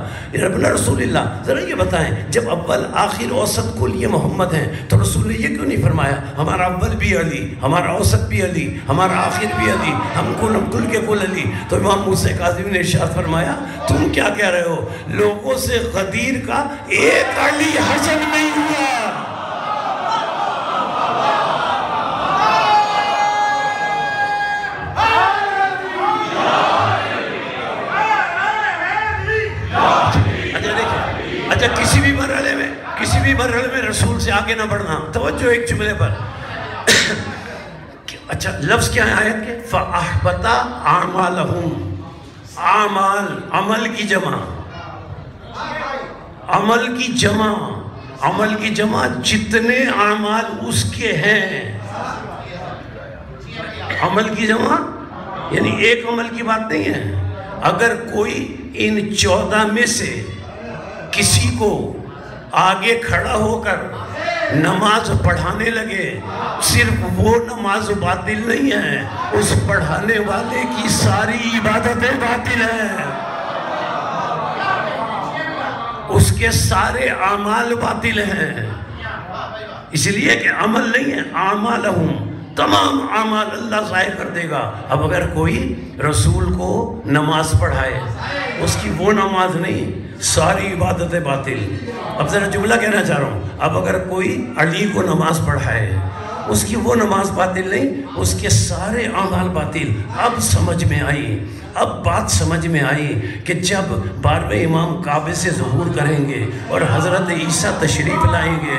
ابن رسول اللہ ذرا یہ بتائیں جب اول آخر اوسط کل یہ محمد ہیں تو رسول نے یہ کیوں نہیں فرمایا ہمارا اول بھی علی، ہمارا اوسط بھی علی، ہمارا آخر بھی علی، ہم کل کے کل علی؟ تو امام موسیٰ کاظم نے ارشاد فرمایا تم کیا کہہ رہے ہو، لوگوں سے غدیر کا ایک علی حشر نہیں ہوا۔ اچھا کسی بھی مرحلے میں رسول سے آگے نہ بڑھنا۔ توجہ ایک جملے پر، اچھا لفظ کیا ہے آیت کے؟ فَأَحْبَطَ أَعْمَالَهُمْ، اعمال، عمل کی جمع، عمل کی جمع جتنے اعمال اس کے ہیں، عمل کی جمع یعنی ایک عمل کی بات نہیں ہے۔ اگر کوئی ان 14 میں سے کسی کو آگے کھڑا ہو کر نماز پڑھانے لگے، صرف وہ نماز باطل نہیں ہے، اس پڑھانے والے کی ساری عبادتیں باطل ہیں، اس کے سارے اعمال باطل ہیں، اس لیے کہ عمل نہیں ہے، اعمالہم، تمام اعمال اللہ ضائع کر دے گا۔ اب اگر کوئی رسول کو نماز پڑھائے، اس کی وہ نماز نہیں، ساری عبادتیں باطل۔ اب ذرا جملہ کہنا چاہ رہا ہوں، اب اگر کوئی علی کو نماز پڑھائے، اس کی وہ نماز باطل نہیں، اس کے سارے اعمال باطل۔ اب سمجھ میں آئی، اب بات سمجھ میں آئی کہ جب 12ویں امام کعبے سے ظہور کریں گے اور حضرت عیسیٰ تشریف لائیں گے،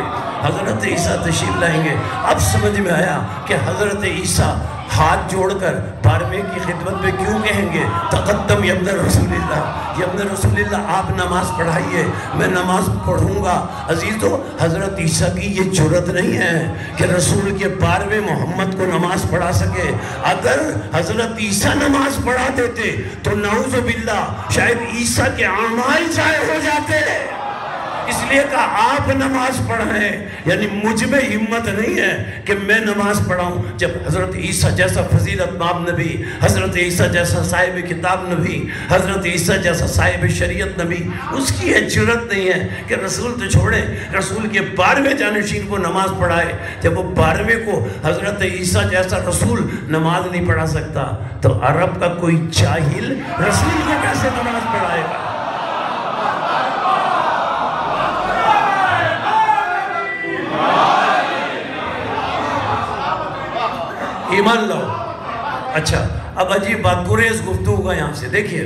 اب سمجھ میں آیا کہ حضرت عیسیٰ ہاتھ جوڑ کر 12ویں کی خدمت میں کیوں کہیں گے تقدم یا ابن رسول اللہ، یا ابن رسول اللہ آپ نماز پڑھائیے، میں نماز پڑھوں گا۔ عزیزو، حضرت عیسیٰ کی یہ جرت نہیں ہے کہ رسول کے 12ویں محمد کو نماز پڑھا سکے۔ اگر حضرت عیسیٰ نماز پڑھا دیتے تو نعوذ باللہ شاید عیسیٰ کے اعمال ضائع ہو جاتے، اس لیے کہا آپ نماز پڑھائیں، یعنی مجھ میں ہمت نہیں ہے کہ میں نماز پڑھاؤں جب حضرت عیسیٰ جیسا فضیلت مآب نبی، حضرت عیسیٰ جیسا صاحب کتاب نبی، حضرت عیسیٰ جیسا صاحب شریعت نبی، اس کی یہ جرت نہیں ہے کہ رسول تو چھوڑیں، رسول کے 12ویں جانشین کو نماز پڑھائے، جب وہ 12ویں کو حضرت عیسیٰ جیسا رسول نماز نہیں پڑھا سکتا تو عرب کا کوئی جاہل رسول کو کیسے نماز پڑھائے گا؟ ایمان لاؤ۔ اچھا اب عجیب بات، گریز گفتگو کا یہاں سے دیکھیے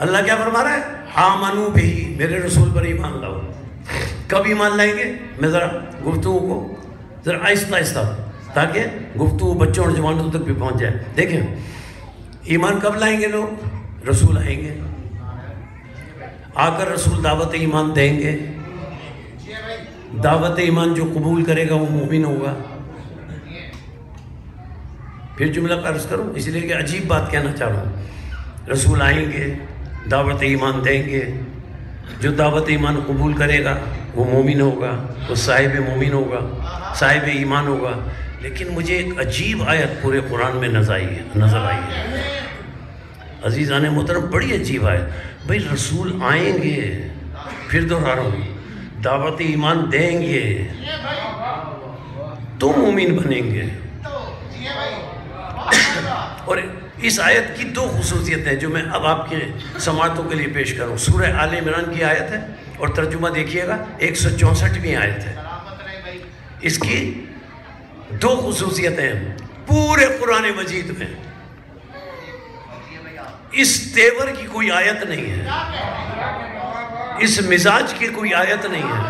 اللہ کیا فرما رہا ہے، آمنو بھی، میرے رسول پر ایمان لاؤ۔ کب ایمان لائیں گے؟ میں ذرا گفتگو کو ذرا آہستہ آہستہ تاکہ گفتگو بچوں اور جوانوں تک بھی پہنچ جائے۔ دیکھیں ایمان کب لائیں گے لوگ؟ رسول آئیں گے، آ کر رسول دعوت ایمان دیں گے، دعوت ایمان جو قبول کرے گا وہ مومن ہوگا۔ پھر جملہ عرض کروں اس لیے کہ عجیب بات کہنا چاہ رہا ہوں، رسول آئیں گے، دعوت ایمان دیں گے، جو دعوت ایمان قبول کرے گا وہ مومن ہوگا، وہ صاحب مومن ہوگا، صاحب ایمان ہوگا۔ لیکن مجھے ایک عجیب آیت پورے قرآن میں نظر آئی ہے عزیزان محترم، بڑی عجیب آیت۔ بھئی رسول آئیں گے، پھر دوہرا رہا ہوں، دعوت ایمان دیں گے تو مومن بنیں گے۔ اور اس آیت کی 2 خصوصیتیں جو میں اب آپ کے سماعتوں کے لیے پیش کروں۔ سورہ آل عمران کی آیت ہے اور ترجمہ دیکھیے گا 164ویں آیت ہے۔ اس کی 2 خصوصیتیں ہیں پورے قرآن مجید میں، اس تیور کی کوئی آیت نہیں ہے، اس مزاج کی کوئی آیت نہیں ہے۔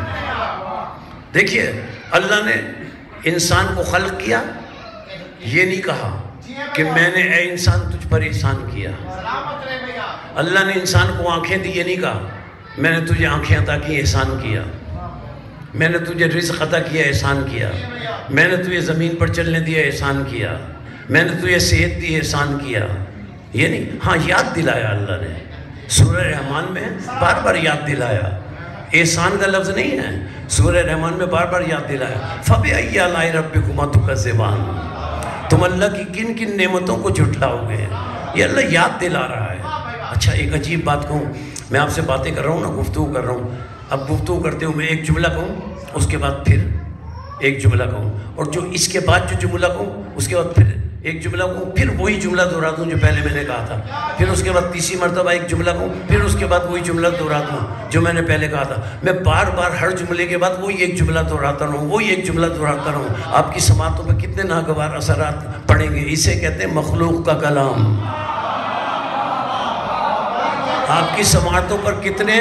دیکھیے اللہ نے انسان کو خلق کیا، یہ نہیں کہا کہ میں نے اے انسان تجھ پر احسان کیا۔ اللہ نے انسان کو آنکھیں دی، یہ نہیں کہا میں نے تجھے آنکھیں عطا کی احسان کیا، میں نے تجھے رزق عطا کیا احسان کیا، میں نے تجھے زمین پر چلنے دیا احسان کیا، میں نے تجھے صحت دی احسان کیا۔ یہ نہیں، ہاں یاد دلایا اللہ نے، سورہ رحمان میں بار بار یاد دلایا، احسان کا لفظ نہیں ہے، سورہ رحمان میں بار بار یاد دلایا، فَبِأَيِّ آلَاءِ رَبِّكُمَا تُكَذِّبَانِ، تم اللہ کی کن کن نعمتوں کو جھٹلاؤ گے، یہ اللہ یاد دلا رہا ہے۔ اچھا ایک عجیب بات کہوں، میں آپ سے باتیں کر رہا ہوں نا، گفتگو کر رہا ہوں، اب گفتگو کرتے ہوں میں ایک جملہ کہوں، اس کے بعد پھر ایک جملہ کہوں، اور جو اس کے بعد جو جملہ کہوں اس کے بعد پھر ایک جملہ کہوں، پھر وہی جملہ دہرا دوں جو پہلے میں نے کہا تھا، پھر اس کے بعد تیسری مرتبہ ایک جملہ کہوں، پھر اس کے بعد وہی جملہ دہرا دوں جو میں نے پہلے کہا تھا، میں بار بار ہر جملے کے بعد وہی ایک جملہ دہراتا رہوں، وہی ایک جملہ دہراتا رہوں، آپ کی سماعتوں پہ کتنے ناگوار اثرات پڑیں گے، اسے کہتے ہیں مخلوق کا کلام، آپ کی سماعتوں پر کتنے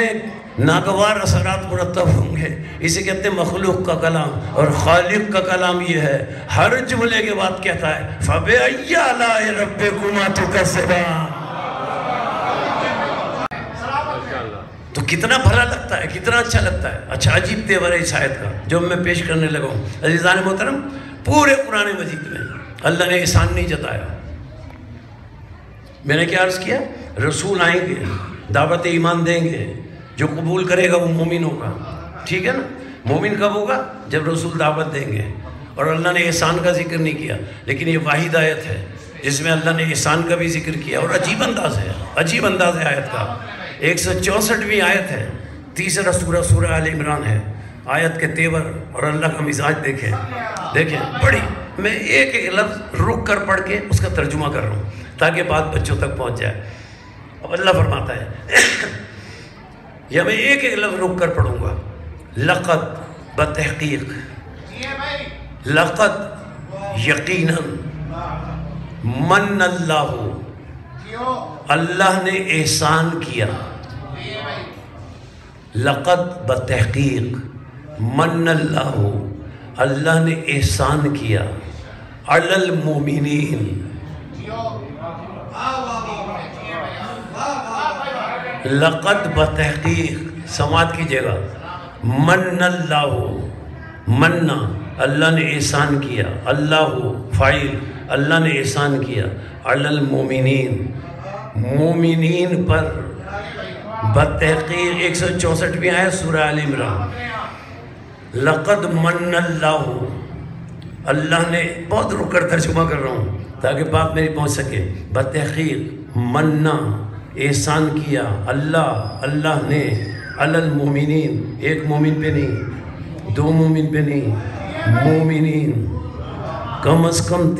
ناگوار اثرات مرتب ہوں گے، اسے کہتے ہیں مخلوق کا کلام، اور خالق کا کلام یہ ہے، ہر جملے کے بعد کہتا ہے فَبِأَيِّ آلَاءِ رَبِّكُمَا تُكَذِّبَانِ، تو کتنا بھلا لگتا ہے، کتنا اچھا لگتا ہے۔ اچھا عجیب تیور ہے اس آیت کا جو میں پیش کرنے لگا ہوں، عزیزان محترم، پورے قرآن مجید میں اللہ نے احسان نہیں جتایا۔ میں نے کیا عرض کیا، رسول آئیں گے، دعوت ایمان دیں گے، جو قبول کرے گا وہ مومن ہوگا، ٹھیک ہے نا، مومن کب ہوگا، جب رسول دعوت دیں گے، اور اللہ نے احسان کا ذکر نہیں کیا، لیکن یہ واحد آیت ہے جس میں اللہ نے احسان کا بھی ذکر کیا، اور عجیب انداز ہے، عجیب انداز ہے آیت کا، 164ویں آیت ہے، تیسرا سورہ سورہ آل عمران ہے، آیت کے تیور اور اللہ کا مزاج دیکھیں، دیکھیں بڑی، میں ایک ایک لفظ رک کر پڑھ کے اس کا ترجمہ کر رہا ہوں تاکہ بات بچوں تک پہنچ جائے۔ اب اللہ فرماتا ہے یا میں ایک ایک لفظ رک کر پڑھوں گا، لقد بتحقیق، لقد یقیناً، من اللہ، اللہ نے احسان کیا، لقد بتحقیق، من اللہ، اللہ نے احسان کیا، علی المومنین، لقد بتحقیق، سماعت کیجئے گا، من اللہ، منّا، اللہ نے احسان کیا، اللہ فاعل، اللہ نے احسان کیا، علی المومنین، مومنین پر، بتحقیق 164ویں آیت سورہ آل عمران، لقد من اللہ، اللہ نے، بہت رک کر ترجمہ کر رہا ہوں تاکہ بات میری پہنچ سکے، بتحقیق، منّا، احسان کیا، اللہ نے، علی المومنین، ایک مومن پہ نہیں، دو مومن پہ نہیں، مومنین، کم از کم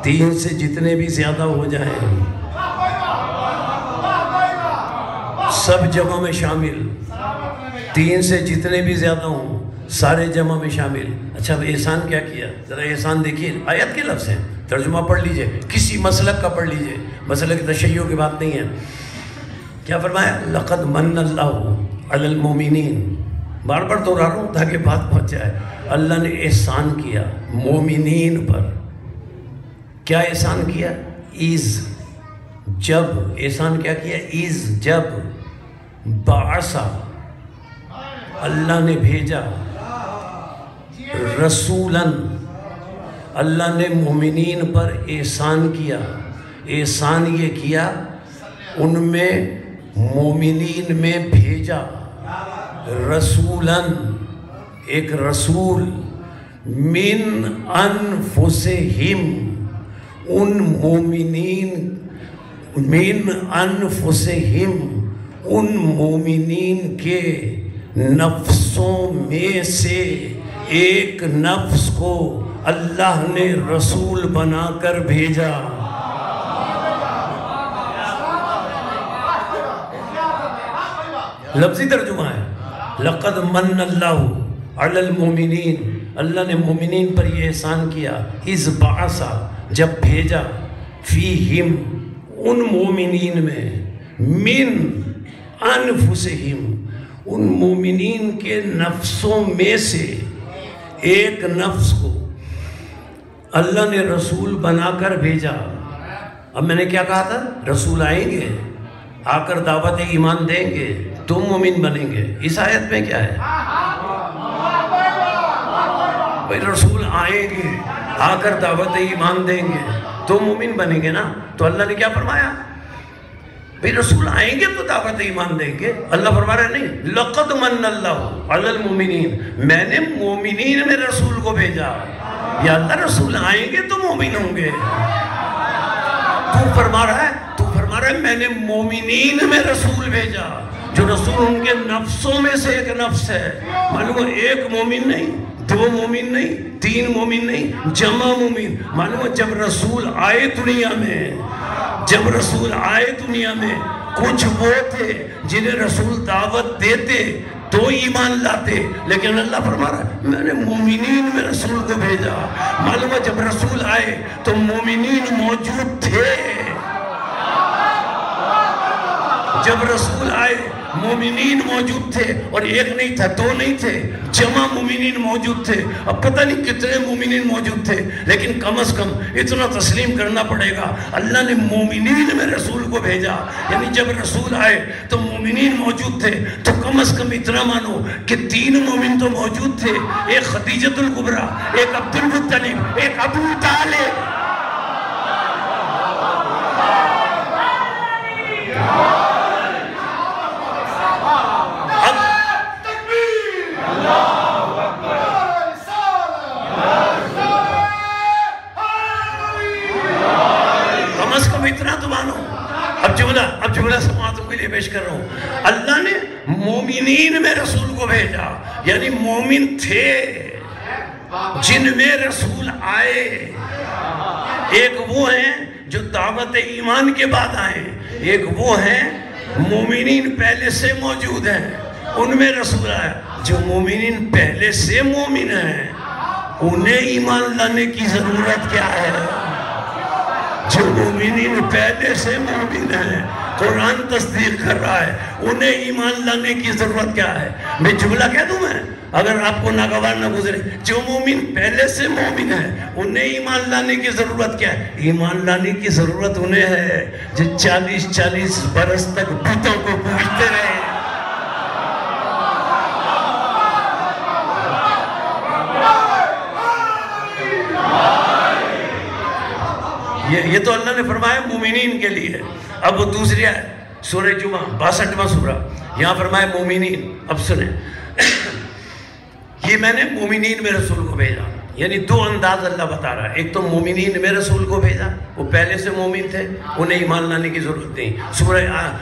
تین سے جتنے بھی زیادہ ہو جائیں، سب جمع میں شامل، 3 سے جتنے بھی زیادہ ہوں سارے جمع میں شامل۔ اچھا اب احسان کیا کیا، ذرا احسان دیکھیے، آیت کے لفظ ہیں، ترجمہ پڑھ لیجئے، کسی مسلک کا پڑھ لیجئے، مسلک تشیع کی بات نہیں ہے، کیا فرمایا، لقد من اللہ علی المومنین، بار بار دہرا رہا ہوں تاکہ بات پہنچ جائے، اللہ نے احسان کیا مومنین پر، کیا احسان کیا، جب، احسان کیا کیا، جب، بعثا، اللہ نے بھیجا، رسولاً، اللہ نے مومنین پر احسان کیا، احسان یہ کیا، ان میں مومنین میں بھیجا، رسولاً، ایک رسول، من انفسہم، ان مومنین، من انفسہم، ان مومنین کے نفسوں میں سے ایک نفس کو اللہ نے رسول بنا کر بھیجا۔ لفظی ترجمہ ہے، لقد من اللہ علی المومنین، اللہ نے مومنین پر یہ احسان کیا، اذ بعثا، جب بھیجا، فیہم، ان مومنین میں، من انفسہم، ان مومنین کے نفسوں میں سے ایک نفس کو اللہ نے رسول بنا کر بھیجا۔ اب میں نے کیا کہا تھا، رسول آئیں گے، آ کر دعوت ایمان دیں گے، تم مومن بنیں گے، اس آیت میں کیا ہے، بھئی رسول آئیں گے، آ کر دعوت ایمان دیں گے، تم مومن بنیں گے نا، تو اللہ نے کیا فرمایا، بھئی رسول آئیں گے تو دعوت ایمان دیں گے. اللہ فرما رہا ہے نہیں لَقَدْ مَنَّ اللَّهُ عَلَى الْمُؤْمِنِينَ, میں نے مومنین میں رسول کو بھیجا. یا اللہ رسول آئیں گے تو مومن ہوں گے. تو فرما رہا ہے میں نے مومنین میں رسول بھیجا. جو رسول ان کے نفسوں میں سے ایک نفس ہے. معلوم ہے ایک مومن نہیں, دو مومن نہیں, تین مومن نہیں, جمع مومن. معلوم ہے جب رسول آئے دنیا میں کچھ وہ تھے جنہیں رسول دعوت دیتے تو ایمان لاتے, لیکن اللہ فرما رہا ہے میں نے مومنین میں رسول کو بھیجا. معلوم ہے جب رسول آئے تو مومنین موجود تھے. جب رسول آئے مومنین موجود تھے, اور ایک نہیں تھا, دو نہیں تھے, جمع مومنین موجود تھے. اب پتہ نہیں کتنے مومنین موجود تھے, لیکن کم از کم اتنا تسلیم کرنا پڑے گا اللہ نے مومنین میں رسول کو بھیجا. یعنی جب رسول آئے تو مومنین موجود تھے, تو کم از کم اتنا مانو کہ تین مومن تو موجود تھے. ایک خدیجۃ الکبریٰ, ایک عبد المطلب, ایک ابو طالب. اتنا تو مانو. اب جملہ سماعتوں کے لیے پیش کر رہا ہوں. اللہ نے مومنین میں رسول کو بھیجا, یعنی مومن تھے جن میں رسول آئے. ایک وہ ہیں جو دعوت ایمان کے بعد آئے, ایک وہ ہیں مومنین پہلے سے موجود ہیں ان میں رسول آیا. جو مومنین پہلے سے مومن ہیں انہیں ایمان لانے کی ضرورت کیا ہے؟ جو مومنین پہلے سے مومن ہیں, قرآن تصدیق کر رہا ہے, انہیں ایمان لانے کی ضرورت کیا ہے؟ میں جملہ کہہ دوں میں اگر آپ کو ناگوار نہ گزرے. جو مومن پہلے سے مومن ہیں انہیں ایمان لانے کی ضرورت کیا ہے؟ ایمان لانے کی ضرورت انہیں ہے جو 40 برس تک بتوں کو پوجتے رہے. یہ تو اللہ نے فرمایا مومنین کے لیے. اب وہ دوسری ہے سورہ جمعہ 62واں سورہ, یہاں فرمایا مومنین. اب سنیں یہ میں نے مومنین میں رسول کو بھیجا, یعنی دو انداز اللہ بتا رہا ہے. ایک تو مومنین میں رسول کو بھیجا, وہ پہلے سے مومن تھے انہیں ایمان لانے کی ضرورت نہیں.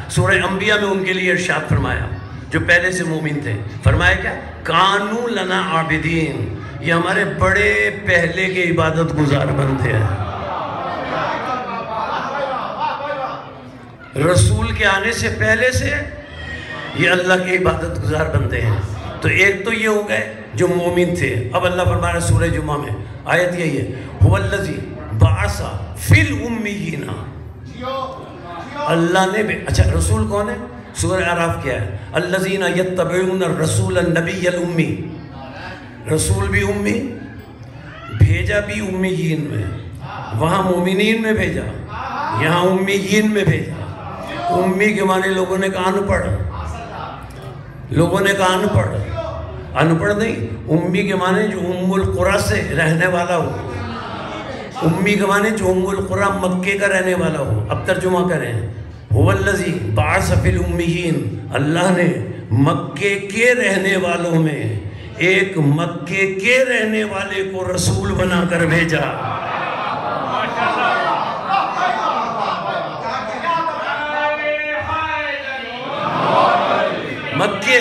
سورہ انبیاء میں ان کے لیے ارشاد فرمایا جو پہلے سے مومن تھے, فرمایا کیا کانو لنا عابدین, یہ ہمارے بڑے پہلے کے عبادت گزار بندے ہیں. رسول کے آنے سے پہلے سے یہ اللہ کے عبادت گزار بندے ہیں. تو ایک تو یہ ہو گئے جو مومن تھے. اب اللہ فرما رہا ہے سورہ جمعہ میں آیت یہی ہے هو الذی بعث فی الامیین. اللہ نے اچھا رسول کون ہے؟ سورہ اعراف کیا ہے؟ الذین یتبعون الرسول النبی الامی. رسول بھی امی, بھیجا بھی امیین میں. وہاں مومنین میں بھیجا, یہاں امیین میں بھیجا. امی کے معنی لوگوں نے کہا ان پڑھ, لوگوں نے کہا ان پڑھ. ان پڑھ نہیں, امی کے معنی جو ام القریٰ سے رہنے والا ہو. امی کے معنی جو ام القریٰ مکے کا رہنے والا ہو. اب ترجمہ کریں هو الذی بعث فی الامیین, اللہ نے مکے کے رہنے والوں میں ایک مکے کے رہنے والے کو رسول بنا کر بھیجا. مکے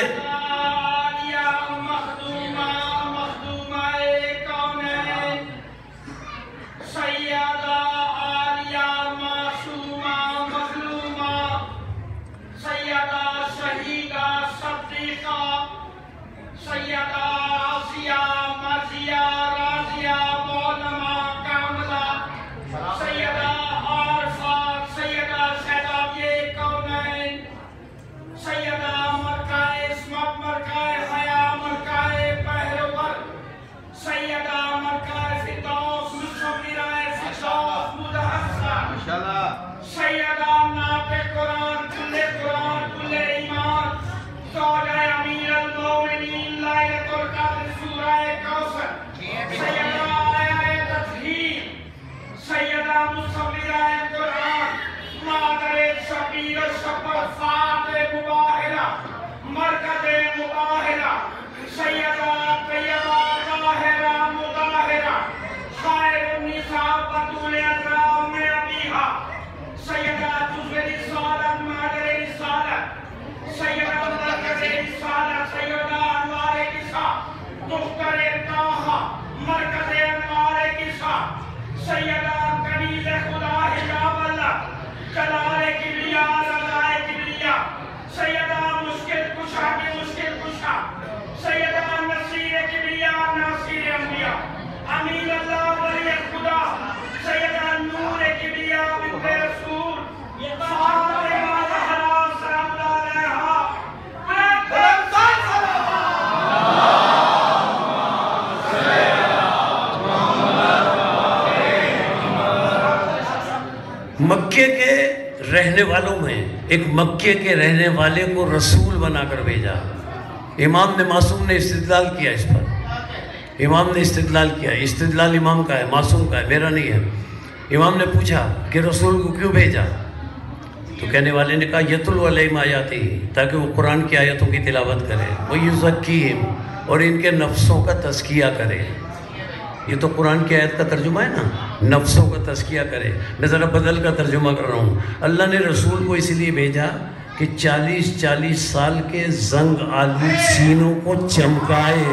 سیدہ طیبہ طاہرہ مطہرہ خیر النساء بطول اطراء میں ابیہا سیدہ جزو رسالت مادر رسالت سیدہ مرکز رسالت سیدہ انوار کسا دختر طاہا مرکز انوار کسا سیدہ کنیز خدا حجاب اللہ جلال کبریا رضائے کبریا سیدہ مشکل کشا کی مشکل کشا سیدہ نصیر کبریا ناصیر انبیاء امین اللہ ولی خدا سیدہ نور کبریا بنت رسول فاطمہ زہرا سلام اللہ علیہا مکے کے رہنے والوں میں ایک مکے کے رہنے والے کو رسول بنا کر بھیجا. امام نے معصوم نے استدلال کیا اس پر. امام نے استدلال کیا. استدلال امام کا ہے، معصوم کا ہے، میرا نہیں ہے. امام نے پوچھا کہ رسول کو کیوں بھیجا؟ تو کہنے والے نے کہا یتلو علیہم آیاتہ، تاکہ وہ قرآن کی آیتوں کی تلاوت کرے، ویزکیہم، اور ان کے نفسوں کا تزکیہ کرے. یہ تو قرآن کی آیت کا ترجمہ ہے نا، نفسوں کا تزکیہ کرے. میں ذرا بدل کا ترجمہ کر رہا ہوں. اللہ نے رسول کو اس لیے بھیجا کہ 40 سال کے زنگ آلود سینوں کو چمکائے.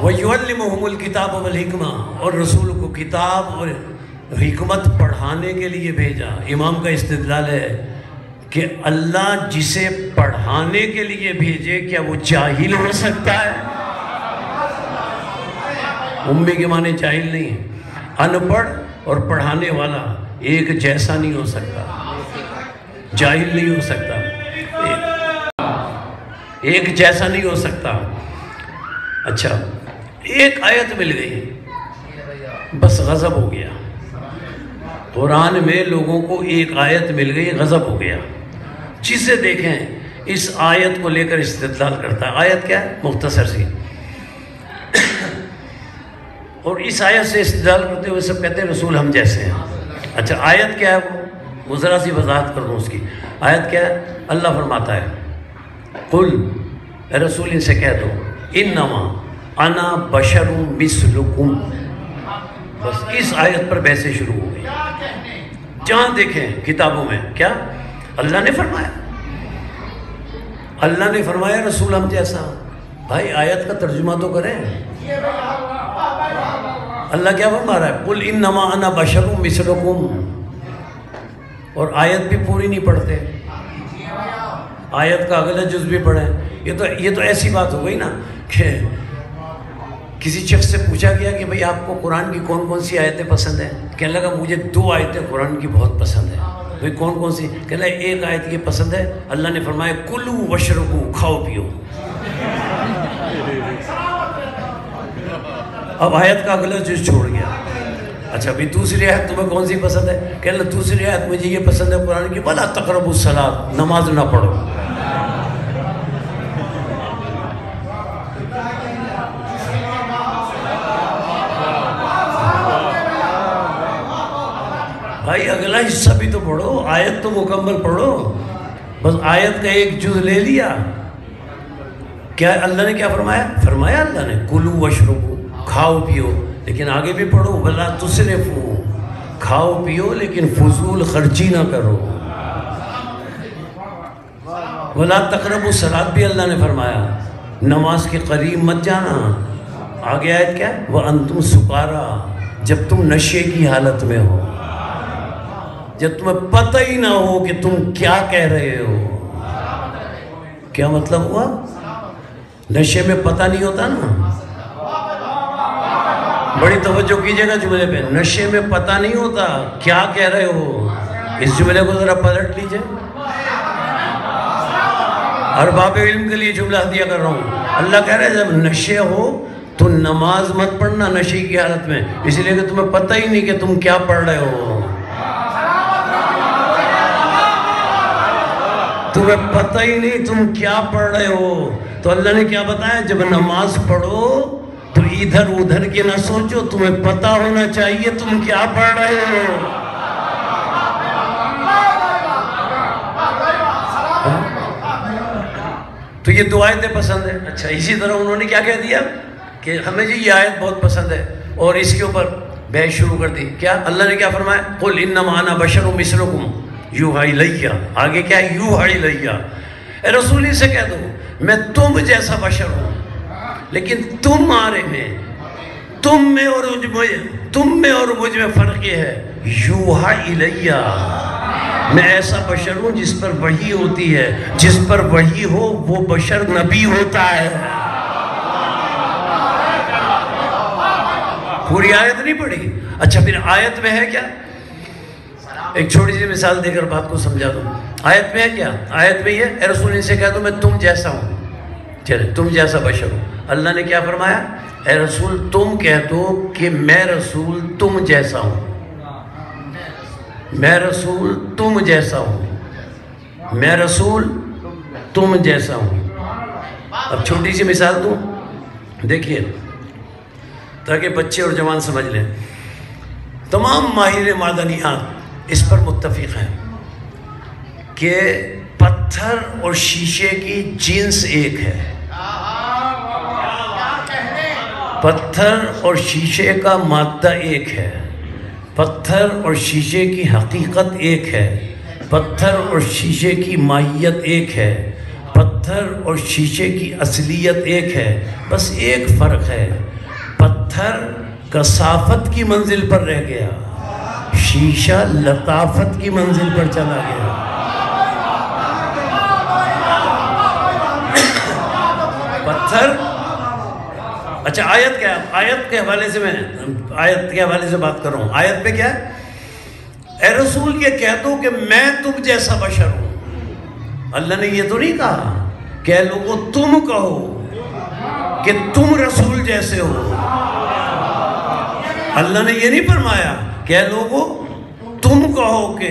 وَيُعَلِّمُهُمُ الْكِتَابَ وَالْحِكْمَةَ، اور رسول کو کتاب اور حکمت پڑھانے کے لیے بھیجا. امام کا استدلال ہے کہ اللہ جسے پڑھانے کے لیے بھیجے کیا وہ جاہل ہو سکتا ہے؟ امی کے معنی جاہل نہیں ہے. ان پڑھ اور پڑھانے والا ایک جیسا نہیں ہو سکتا، جاہل نہیں ہو سکتا، ایک جیسا نہیں ہو سکتا. اچھا، ایک آیت مل گئی بس غضب ہو گیا. قرآن میں لوگوں کو ایک آیت مل گئی، غضب ہو گیا. جسے دیکھیں اس آیت کو لے کر استدلال کرتا ہے. آیت کیا ہے؟ مختصر سی. اور اس آیت سے استدلال کرتے ہوئے سب کہتے ہیں رسول ہم جیسے ہیں. اچھا، آیت کیا ہے؟ وہ ذرا سی وضاحت کر دوں اس کی. آیت کیا ہے؟ اللہ فرماتا ہے قل، اے رسول ان سے کہہ دو، انما انا بشر مثلکم. بس اس آیت پر بحثیں شروع ہو گئی. جہاں دیکھیں کتابوں میں کیا اللہ نے فرمایا، اللہ نے فرمایا رسول ہم جیسا. بھائی آیت کا ترجمہ تو کریں. اللہ کیا فرما رہا ہے؟ قل انما انا بشر مثلکم. اور آیت بھی پوری نہیں پڑھتے، آیت کا اگلا جز بھی پڑھیں. یہ تو ایسی بات ہو گئی نا کہ کسی شخص سے پوچھا گیا کہ بھئی آپ کو قرآن کی کون کون سی آیتیں پسند ہیں؟ کہنے لگا مجھے 2 آیتیں قرآن کی بہت پسند ہیں. بھئی کون کون سی؟ کہنے لگا ایک آیت یہ پسند ہے، اللہ نے فرمایا کلو وشربو، کھاؤ پیو. اب آیت کا اگلا جز چھوڑ گیا. اچھا بھی دوسری آیت تمہیں کون سی پسند ہے؟ کہنے لگا دوسری آیت مجھے یہ پسند ہے قرآن کی، وَلَا تَقْرَبُوا الصَّلَاةَ، نماز نہ پڑھو. بھائی اگلا حصہ بھی تو پڑھو، آیت تو مکمل پڑھو. بس آیت کا ایک جز لے لیا. کیا اللہ نے کیا فرمایا؟ فرمایا اللہ نے کلو وشربو، کھاؤ پیو، لیکن آگے بھی پڑھو ولا تسرفو، کھاؤ پیو لیکن فضول خرچی نہ کرو. ولا تقربوا الصلاۃ بھی اللہ نے فرمایا، نماز کے قریب مت جانا. آگے آیت کیا ہے؟ وَأَنْتُمْ سُقَارَىٰ، جب تم نشے کی حالت میں ہو، جب تمہیں پتہ ہی نہ ہو کہ تم کیا کہہ رہے ہو. کیا مطلب ہوا؟ نشے میں پتہ نہیں ہوتا نا. بڑی توجہ کیجئے گا جملے پہ. نشے میں پتہ نہیں ہوتا کیا کہہ رہے ہو. اس جملے کو ذرا پلٹ لیجئے. ارباب علم کے لیے جملہ دیا کر رہا ہوں. اللہ کہہ رہے جب نشے ہو تو نماز مت پڑھنا نشے کی حالت میں، اس لیے کہ تمہیں پتہ ہی نہیں کہ تم کیا پڑھ رہے ہو. تمہیں پتہ ہی نہیں تم کیا پڑھ رہے ہو. تو اللہ نے کیا بتایا؟ جب نماز پڑھو تو ادھر ادھر کے نہ سوچو، تمہیں پتہ ہونا چاہیے تم کیا پڑھ رہے ہو. تو یہ دو آیتیں پسند ہیں. اچھا اسی طرح انہوں نے کیا کہہ دیا کہ ہمیں جی یہ آیت بہت پسند ہے اور اس کے اوپر بحث شروع کر دی. کیا اللہ نے کیا فرمایا؟ قل انما انا بشر مثلکم یوحی الی. آگے کیا ہے؟ یوحی الی. اے رسول ہی سے کہہ دو میں تم جیسا بشر ہوں، لیکن تمہارے میں تم میں اور مجھ میں فرق یہ ہے یوحی الی، میں ایسا بشر ہوں جس پر وحی ہوتی ہے. جس پر وحی ہو وہ بشر نبی ہوتا ہے. پوری آیت نہیں پڑھی. اچھا پھر آیت میں ہے کیا؟ ایک چھوٹی سی مثال دے کر بات کو سمجھا دوں. آیت میں ہے کیا؟ آیت میں یہ اے رسول ان سے کہہ دو میں تم جیسا ہوں، چلے تم جیسا بشر ہوں. اللہ نے کیا فرمایا؟ اے رسول تم کہہ دو کہ میں رسول تم جیسا ہوں، میں رسول تم جیسا ہوں، میں رسول تم جیسا ہوں. اب چھوٹی سی مثال دوں، دیکھیے تاکہ بچے اور جوان سمجھ لیں. تمام ماہر معدنیات اس پر متفق ہیں کہ پتھر اور شیشے کی جنس ایک ہے. پتھر اور شیشے کا مادہ ایک ہے، پتھر اور شیشے کی حقیقت ایک ہے، پتھر اور شیشے کی ماہیت ایک ہے، پتھر اور شیشے کی اصلیت ایک ہے. بس ایک فرق ہے، پتھر کثافت کی منزل پر رہ گیا، شیشہ لطافت کی منزل پر چلا گیا. پتھر. اچھا آیت کیا ہے؟ آیت کے حوالے سے بات کر رہا ہوں. آیت پہ کیا ہے؟ اے رسول یہ کہہ دو کہ میں تم جیسا بشر ہوں. اللہ نے یہ تو نہیں کہا کہ اے لوگو تم کہو کہ تم رسول جیسے ہو. اللہ نے یہ نہیں فرمایا کہ اے لوگو تم کہو کہ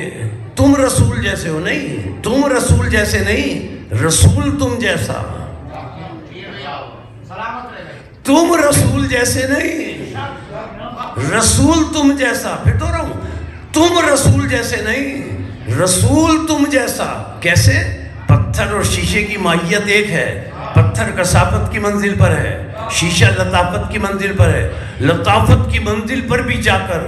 تم رسول جیسے ہو. نہیں، تم رسول جیسے نہیں، رسول تم جیسا. تم رسول جیسے نہیں، رسول تم جیسا. پھر تو رہا ہوں، تم رسول جیسے نہیں، رسول تم جیسا. کیسے؟ پتھر اور شیشے کی ماہیت ایک ہے. پتھر کثافت کی منزل پر ہے، شیشہ لطافت کی منزل پر ہے. لطافت کی منزل پر بھی جا کر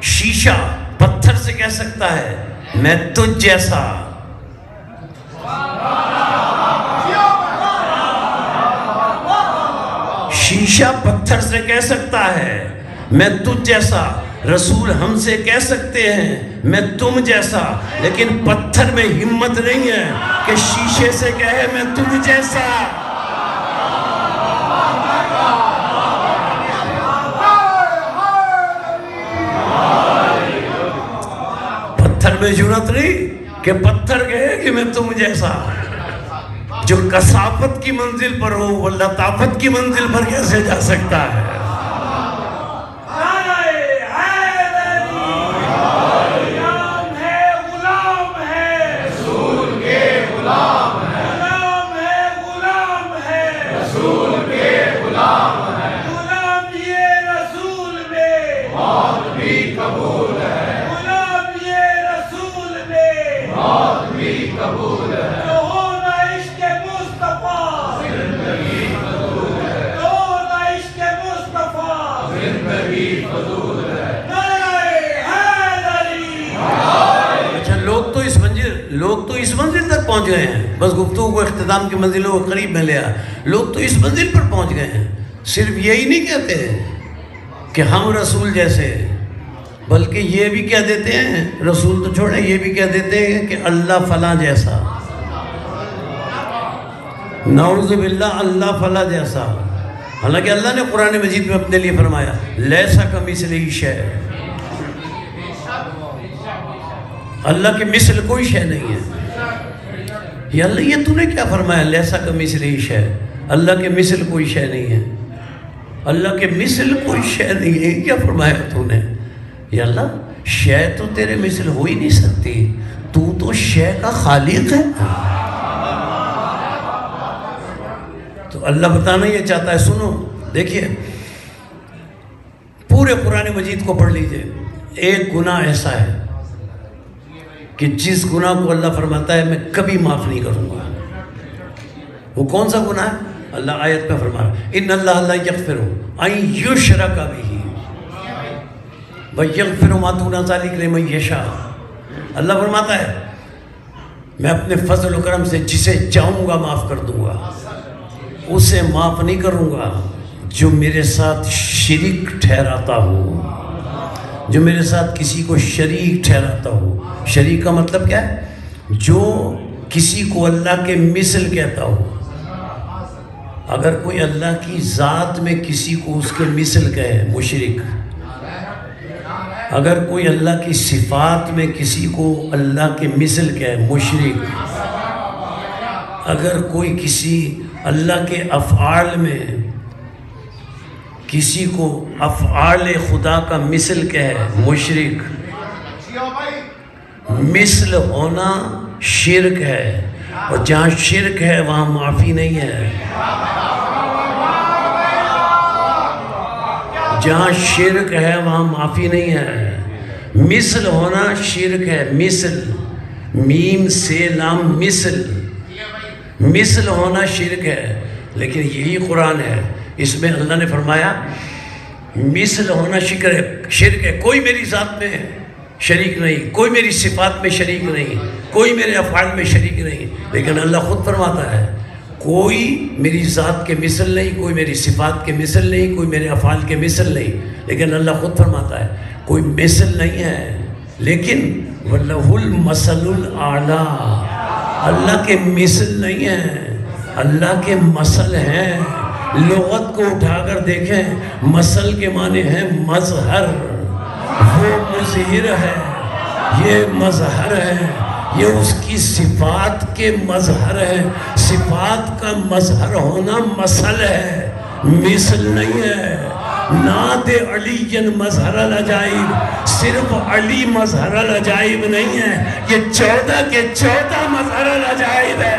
شیشہ پتھر سے کہہ سکتا ہے میں تجھ جیسا. شیشہ پتھر سے کہہ سکتا ہے میں تجھ جیسا. رسول ہم سے کہہ سکتے ہیں میں تم جیسا، لیکن پتھر میں ہمت نہیں ہے کہ شیشے سے کہے میں تم جیسا. پتھر میں جرأت نہیں کہ پتھر کہے کہ میں تم جیسا. جو کثافت کی منزل پر ہو وہ لطافت کی منزل پر کیسے جا سکتا ہے؟ لوگ تو اس منزل تک پہنچ گئے ہیں. بس گفتگو کو اختتام کی منزلوں کو قریب میں لیا. لوگ تو اس منزل پر پہنچ گئے ہیں. صرف یہی نہیں کہتے کہ ہم رسول جیسے، بلکہ یہ بھی کہہ دیتے ہیں، رسول تو چھوڑیں، یہ بھی کہہ دیتے ہیں کہ اللہ فلاں جیسا. نعوذ باللہ، اللہ فلاں جیسا. حالانکہ اللہ نے قرآن مجید میں اپنے لیے فرمایا لیسا کمثلہ شیء، اللہ کے مثل کوئی شے نہیں ہے. یا اللہ یہ تو نے کیا فرمایا لیسا کمثلہ شیء، اللہ کے مثل کوئی شے نہیں ہے. اللہ کے مثل کوئی شے نہیں ہے، کیا فرمایا تو نے؟ یا اللہ شے تو تیرے مثل ہو ہی نہیں سکتی، تو شے کا خالق ہے. تو اللہ بتانا یہ چاہتا ہے. سنو دیکھیے پورے قرآن مجید کو پڑھ لیجئے. ایک گناہ ایسا ہے کہ جس گناہ کو اللہ فرماتا ہے میں کبھی معاف نہیں کروں گا. وہ کون سا گناہ ہے؟ اللہ آیت پہ فرما رہا ہے ان اللہ لا یغفر ان یشرک بہ ویغفر ما دون ذلک لمن یشاء. اللہ فرماتا ہے میں اپنے فضل و کرم سے جسے چاہوں گا معاف کر دوں گا، اسے معاف نہیں کروں گا جو میرے ساتھ شریک ٹھہراتا ہو، جو میرے ساتھ کسی کو شریک ٹھہراتا ہو. شریک کا مطلب کیا ہے؟ جو کسی کو اللہ کے مثل کہتا ہو. اگر کوئی اللہ کی ذات میں کسی کو اس کے مثل کہے مشرک، اگر کوئی اللہ کی صفات میں کسی کو اللہ کے مثل کہے مشرک، اگر کوئی کسی اللہ کے افعال میں کسی کو افعال خدا کا مثل کہے مشرک. مثل ہونا شرک ہے، اور جہاں شرک ہے وہاں معافی نہیں ہے. جہاں شرک ہے وہاں معافی نہیں ہے. مثل ہونا شرک ہے، مثل میم سے لام مثل، مثل ہونا شرک ہے. لیکن یہی قرآن ہے، اس میں اللہ نے فرمایا مثل ہونا شرک ہے. کوئی میری ذات میں شریک نہیں، کوئی میری صفات میں شریک نہیں، کوئی میرے افعال میں شریک نہیں. لیکن اللہ خود فرماتا ہے کوئی میری ذات کے مثل نہیں، کوئی میری صفات کے مثل نہیں، کوئی میرے افعال کے مثل نہیں. لیکن اللہ خود فرماتا ہے کوئی مثل نہیں ہے، لیکن وَلَهُ الْمَثَلُ الْأَعْلَىٰ. اللہ کے مثل نہیں ہے، اللہ کے مثل ہیں. لغت کو اٹھا کر دیکھیں، مثل کے معنی ہیں مظہر. وہ مظہر ہے، یہ مظہر ہے، یہ اس کی صفات کے مظہر ہے. صفات کا مظہر ہونا مثل ہے، مثل نہیں ہے. نعت علی مظہر العجائب، صرف علی مظہر العجائب نہیں ہے، یہ 14 کے 14 مظہر العجائب ہے.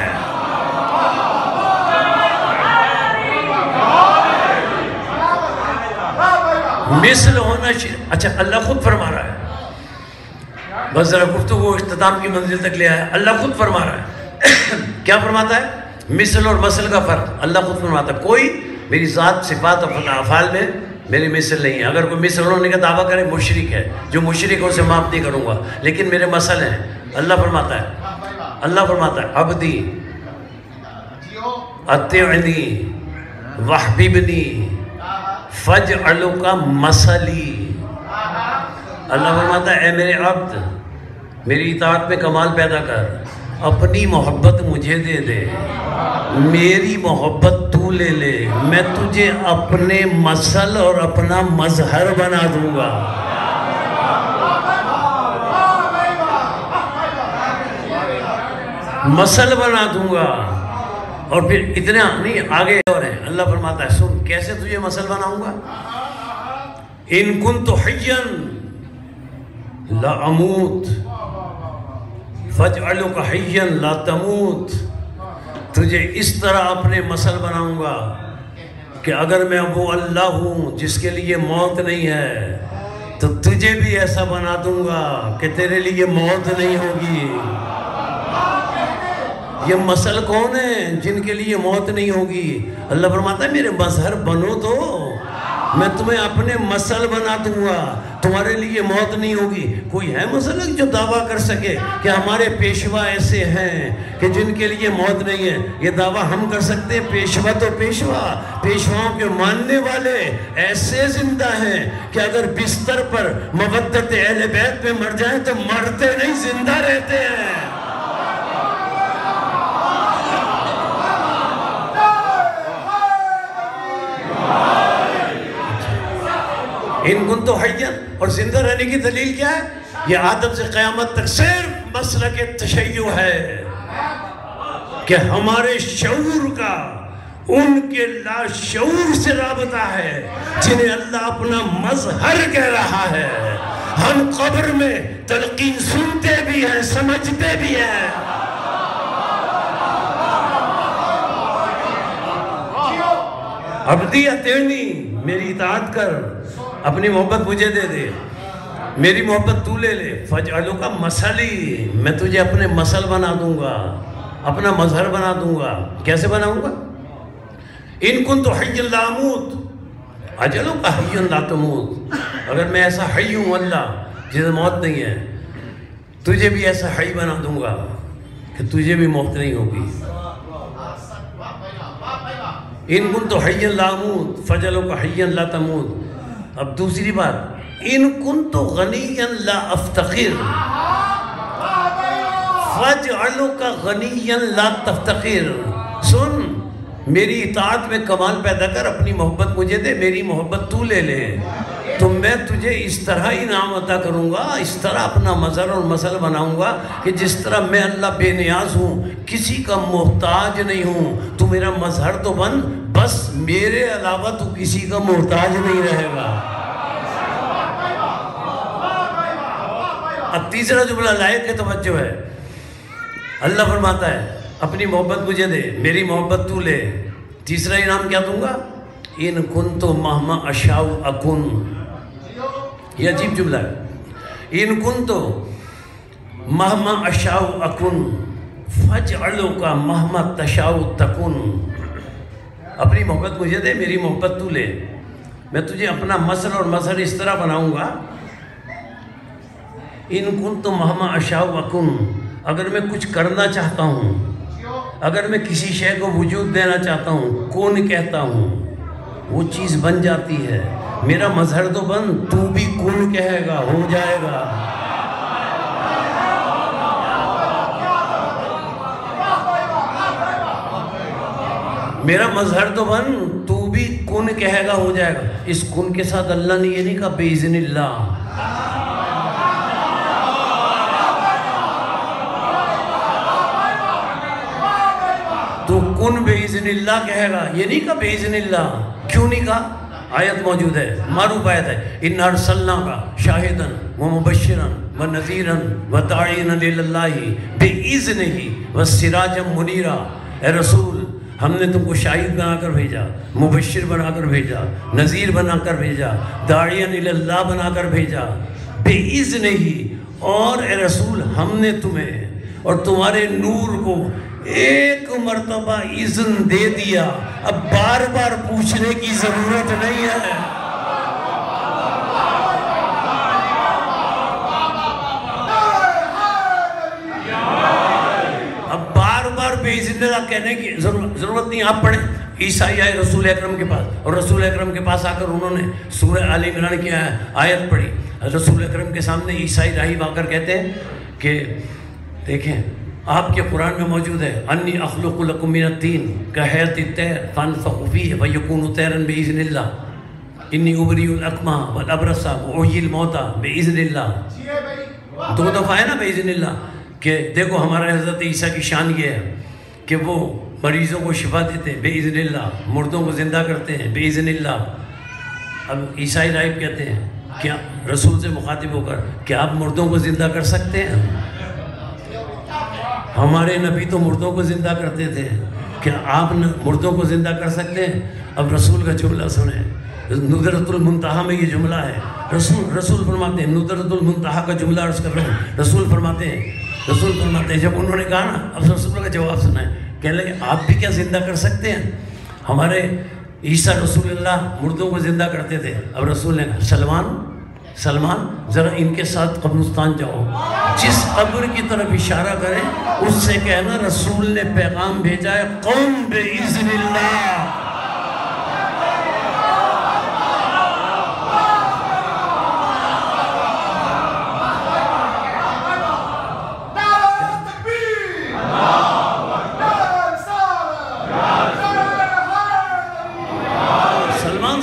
مثل ہونا اچھا اللہ خود فرما رہا ہے. بس ذرا گفتگو اختتام کی منزل تک لے آیا. اللہ خود فرما رہا ہے. کیا فرماتا ہے؟ مثل اور مثل کا فرق اللہ خود فرماتا ہے. کوئی میری ذات صفات اور افعال میں میری مثل نہیں ہے. اگر کوئی مثل ہونے کا دعویٰ کرے مشرک ہے. جو مشرک ہے اسے معاف نہیں کروں گا، لیکن میرے مثل ہیں. اللہ فرماتا ہے عبدی اطیعنی وحببنی فجعلک مثلی. اللہ فرماتا ہے اے میرے عبد میری اطاعت میں کمال پیدا کر، اپنی محبت مجھے دے دے، میری محبت تو لے لے، میں تجھے اپنے مثل اور اپنا مظہر بنا دوں گا. مثل بنا دوں گا. اور پھر اتنا نہیں، آگے اور ہے. اللہ فرماتا ہے سن کیسے تجھے مثل بناؤں گا. ان کنت حیا لا اموت فاجعلک حیا لا تموت. تجھے اس طرح اپنے مثل بناؤں گا کہ اگر میں وہ اللہ ہوں جس کے لیے موت نہیں ہے تو تجھے بھی ایسا بنا دوں گا کہ تیرے لیے موت نہیں ہوگی. یہ مثل کون ہیں جن کے لیے موت نہیں ہوگی؟ اللہ فرماتا ہے میرے مظہر بنو تو میں تمہیں اپنے مثل بنا دوں گا، تمہارے لیے موت نہیں ہوگی. کوئی ہے مثلا جو دعویٰ کر سکے کہ ہمارے پیشوا ایسے ہیں کہ جن کے لیے موت نہیں ہے؟ یہ دعویٰ ہم کر سکتے ہیں؟ پیشوا تو پیشواؤں کے ماننے والے ایسے زندہ ہیں کہ اگر بستر پر مودت اہل بیت میں مر جائیں تو مرتے نہیں، زندہ رہتے ہیں. ان کنت حیا، اور زندہ رہنے کی دلیل کیا ہے؟ یہ آدم سے قیامت تک صرف مسلک تشیع ہے کہ ہمارے شعور کا ان کے لا شعور سے رابطہ ہے جنہیں اللہ اپنا مظہر کہہ رہا ہے. ہم قبر میں تلقین سنتے بھی ہیں، سمجھتے بھی ہیں. عبدی اطیعنی، میری اطاعت کر، اپنی محبت مجھے دے دے، میری محبت تو لے لے. فجعلک مثلی، میں تجھے اپنے مثل بنا دوں گا. اپنا مظہر بنا دوں گا. کیسے بناؤں گا؟ ان کنت حیا لا اموت اجلک حیا لا تموت. اگر میں ایسا حی ہوں اللہ جسے موت نہیں ہے، تجھے بھی ایسا حی بنا دوں گا کہ تجھے بھی موت نہیں ہوگی. ان کنت حیا لا اموت فاجلک حیا لا تموت. اب دوسری بات، ان کنت غنیا لا افتقر فاجعلک غنیا لا تفتقر. سن، میری اطاعت میں کمال پیدا کر، اپنی محبت مجھے دے، میری محبت تو لے لے، تو میں تجھے اس طرح انعام عطا کروں گا، اس طرح اپنا مظہر اور مثل بناؤں گا کہ جس طرح میں اللہ بے نیاز ہوں، کسی کا محتاج نہیں ہوں، تو میرا مظہر تو بن، بس میرے علاوہ تو کسی کا محتاج نہیں رہے گا. اب تیسرا جملہ لائق ہے، توجہ ہے. اللہ فرماتا ہے اپنی محبت مجھے دے، میری محبت تو لے. تیسرا انعام کیا دوں گا؟ ان کنت مہما اشاء اکن. یہ عجیب جملہ ہے. ان کنت مہما اشاء اکن فاجعلک مہما تشاء تکن. اپنی محبت مجھے دے، میری محبت تو لے، میں تجھے اپنا مثل اور مظہر اس طرح بناؤں گا. ان کنت مہما اشاء اکن. اگر میں کچھ کرنا چاہتا ہوں، اگر میں کسی شے کو وجود دینا چاہتا ہوں، کون کہتا ہوں، وہ چیز بن جاتی ہے. میرا مظہر تو بن، تو بھی کون کہے گا، ہو جائے گا. میرا مظہر تو بن، تو بھی کون کہے گا، ہو جائے گا. اس کن کے ساتھ اللہ نے یہ نہیں کہا بِإِذْنِ اللہ. تو کن بِإِذْنِ اللہ کہے گا، یہ نہیں کہا بِإِذْنِ اللہ. کیوں نہیں کہا؟ آیت موجود ہے، معروف آیت ہے. اِنَّا أَرْسَلْنَاكَ شَاهِدًا وَمُبَشِّرًا وَنَذِيرًا وَدَاعِيًا إِلَى اللَّهِ بِإِذْنِهِ وَسِرَاجًا مُنِيرًا. اے رسول، ہم نے تم کو شاہد بنا کر بھیجا، مبشر بنا کر بھیجا، نذیر بنا کر بھیجا، داعیاً الی اللہ بنا کر بھیجا. بِإِذْنِهِ. اور اے رسول، ہم نے تمہیں اور تمہارے نور کو ایک مرتبہ اذن دے دیا، اب بار بار پوچھنے کی ضرورت نہیں ہے. اب بار بار بے اذن اللہ کہنے کی ضرورت نہیں. آپ پڑھیں، عیسائی آئے رسول اکرم کے پاس، اور رسول اکرم کے پاس آ کر انہوں نے سورہ آل عمران کی آیت پڑھی. رسول اکرم کے سامنے عیسائی راہب آ کر کہتے ہیں کہ دیکھیں آپ کے قرآن میں موجود ہے انی اخلق لکم من الطین کہیئۃ الطیر فانفخ فیہ فیکون طیرا باذن اللہ انی ابری الاکمہ والابرص واحیی الموتى باذن اللہ. 2 دفعہ ہے نا باذن اللہ، کہ دیکھو ہمارا حضرت عیسیٰ کی شان یہ ہے کہ وہ مریضوں کو شفا دیتے ہیں باذن اللہ، مردوں کو زندہ کرتے ہیں باذن اللہ. اب عیسائی راہب کہتے ہیں کیا رسول سے مخاطب ہو کر، کیا آپ مردوں کو زندہ کر سکتے ہیں؟ ہمارے نبی تو مردوں کو زندہ کرتے تھے، کیا آپ مردوں کو زندہ کر سکتے ہیں؟ اب رسول کا جملہ سنیں، ندرۃ المنتہا میں یہ جملہ ہے. رسول فرماتے ہیں، ندرۃ المنتہا کا جملہ عرض کر رہے ہیں. رسول فرماتے ہیں جب انہوں نے کہا نا، اب رسول کا جواب سنائیں. کہنے لگے آپ بھی کیا زندہ کر سکتے ہیں؟ ہمارے عیسیٰ رسول اللہ مردوں کو زندہ کرتے تھے. اب رسول نے کہا سلمان ذرا ان کے ساتھ قبرستان جاؤ، جس قبر کی طرف اشارہ کریں اس سے کہنا رسول نے پیغام بھیجا ہے قوم بِإِذْنِ اللہ.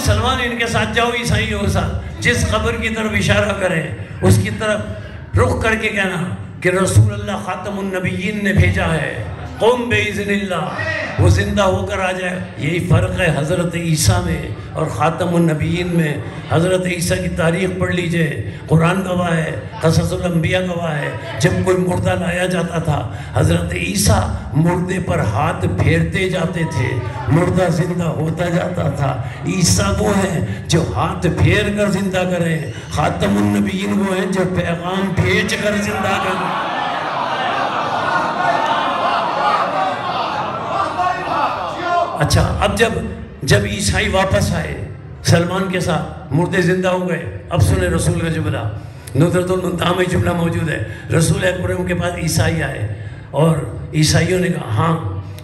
سلمان ان کے ساتھ جاؤ، عیسائیوں کے ساتھ، جس قبر کی طرف اشارہ کریں اس کی طرف رخ کر کے کہنا کہ رسول اللہ خاتم النبیین نے بھیجا ہے قوم بِإِذْنِ اللہ، وہ زندہ ہو کر آ جائے. یہی فرق ہے حضرت عیسیٰ میں اور خاتم النبیین میں. حضرت عیسیٰ کی تاریخ پڑھ لیجئے، قرآن گواہ ہے، قصص الانبیاء گواہ ہے. جب کوئی مردہ لایا جاتا تھا، حضرت عیسیٰ مردے پر ہاتھ پھیرتے جاتے تھے، مردہ زندہ ہوتا جاتا تھا. عیسیٰ وہ ہیں جو ہاتھ پھیر کر زندہ کریں، خاتم النبیین وہ ہیں جو پیغام بھیج کر زندہ کریں. اچھا اب جب عیسائی واپس آئے سلمان کے ساتھ، مردے زندہ ہو گئے، اب سنیں رسول کا جملہ، ندرۃ المنتہا میں جملہ موجود ہے۔ رسول اکرم کے بعد عیسائی آئے اور عیسائیوں نے کہا ہاں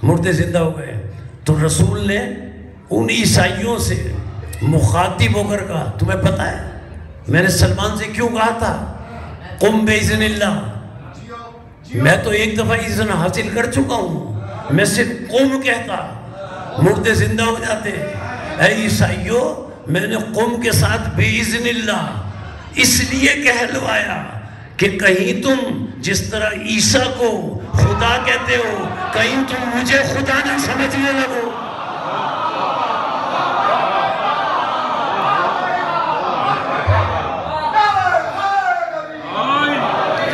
مردے زندہ ہو گئے، تو رسول نے ان عیسائیوں سے مخاطب ہو کر کہا تمہیں پتہ ہے میں نے سلمان سے کیوں کہا تھا قم باذن اللہ؟ میں تو ایک دفعہ اذن حاصل کر چکا ہوں، میں صرف قم کہتا مردے زندہ ہو جاتے۔ اے عیسائیوں میں نے قم کے ساتھ باذن اللہ اس لیے کہلوایا کہ کہیں تم جس طرح عیسیٰ کو خدا کہتے ہو کہیں تم مجھے خدا نہ سمجھنے لگو۔